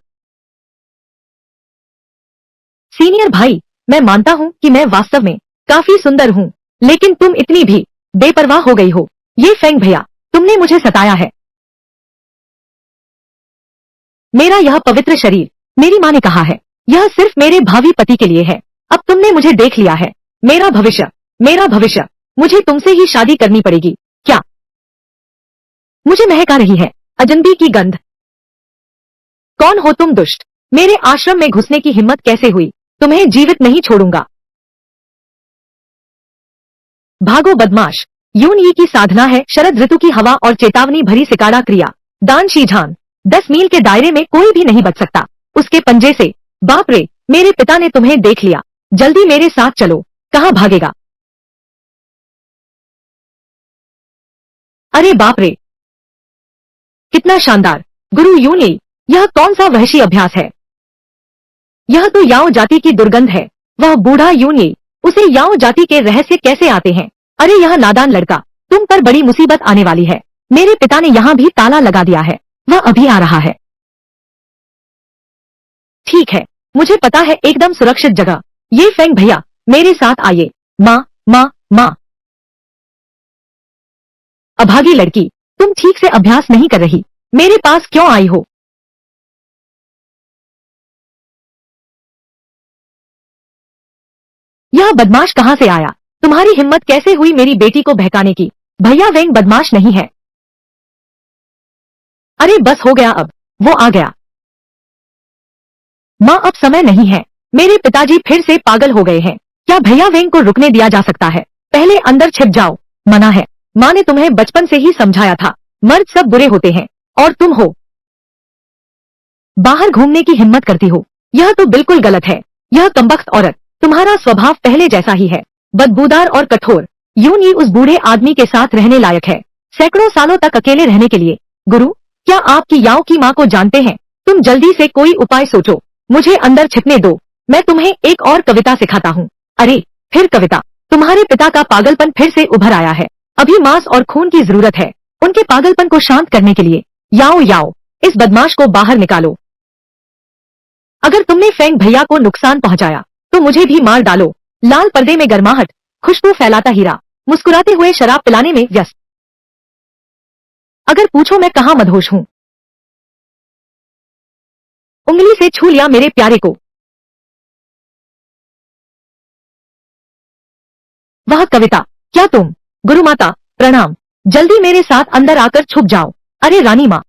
सीनियर भाई, मैं मानता हूँ कि मैं वास्तव में काफी सुंदर हूँ, लेकिन तुम इतनी भी बेपरवाह हो गई हो। ये फेंग भैया, तुमने मुझे सताया है। मेरा यह पवित्र शरीर, मेरी माँ ने कहा है, यह सिर्फ मेरे भावी पति के लिए है। अब तुमने मुझे देख लिया है। मेरा भविष्य, मुझे तुमसे ही शादी करनी पड़ेगी। क्या? मुझे महक आ रही है अजनबी की गंध। कौन हो तुम दुष्ट? मेरे आश्रम में घुसने की हिम्मत कैसे हुई? तुम्हें जीवित नहीं छोड़ूंगा। भागो बदमाश। यून यी की साधना है शरद ऋतु की हवा और चेतावनी भरी सिकाड़ा क्रिया। दान शीझान। 10 मील के दायरे में कोई भी नहीं बच सकता उसके पंजे से। बाप रे, मेरे पिता ने तुम्हें देख लिया। जल्दी मेरे साथ चलो। कहाँ भागेगा? अरे बाप रे, कितना शानदार। गुरु यून यी, यह कौन सा वहशी अभ्यास है? यह तो याओ जाति की दुर्गंध है। वह बूढ़ा यून यी, उसे याओ जाति के रहस्य कैसे आते हैं? अरे यह नादान लड़का, तुम पर बड़ी मुसीबत आने वाली है। मेरे पिता ने यहाँ भी ताला लगा दिया है, वह अभी आ रहा है। ठीक है, मुझे पता है एकदम सुरक्षित जगह। ये फेंग भैया, मेरे साथ आइए। माँ माँ माँ। अभागी लड़की, तुम ठीक से अभ्यास नहीं कर रही, मेरे पास क्यों आई हो? यह बदमाश कहाँ से आया? तुम्हारी हिम्मत कैसे हुई मेरी बेटी को बहकाने की? भैया वेंग बदमाश नहीं है। अरे बस हो गया, अब वो आ गया। माँ अब समय नहीं है, मेरे पिताजी फिर से पागल हो गए हैं। क्या भैया वेंग को रुकने दिया जा सकता है? पहले अंदर छिप जाओ। मना है। माँ ने तुम्हें बचपन से ही समझाया था, मर्द सब बुरे होते हैं और तुम हो बाहर घूमने की हिम्मत करती हो। यह तो बिल्कुल गलत है। यह कमबख्त औरत, तुम्हारा स्वभाव पहले जैसा ही है, बदबूदार और कठोर। यूं ही उस बूढ़े आदमी के साथ रहने लायक है, सैकड़ों सालों तक अकेले रहने के लिए। गुरु, क्या आपकी याओ की माँ को जानते हैं? तुम जल्दी से कोई उपाय सोचो, मुझे अंदर छिपने दो। मैं तुम्हें एक और कविता सिखाता हूँ। अरे फिर कविता? तुम्हारे पिता का पागलपन फिर से उभर आया है। अभी मांस और खून की जरूरत है उनके पागलपन को शांत करने के लिए। याओ याओ, इस बदमाश को बाहर निकालो। अगर तुमने फेंग भैया को नुकसान पहुंचाया तो मुझे भी मार डालो। लाल पर्दे में गर्माहट, खुशबू फैलाता हीरा, मुस्कुराते हुए शराब पिलाने में व्यस्त। अगर पूछो मैं कहाँ मदहोश हूँ? उंगली से छू लिया मेरे प्यारे को। वह कविता, क्या तुम? गुरु माता प्रणाम, जल्दी मेरे साथ अंदर आकर छुप जाओ। अरे रानी माँ,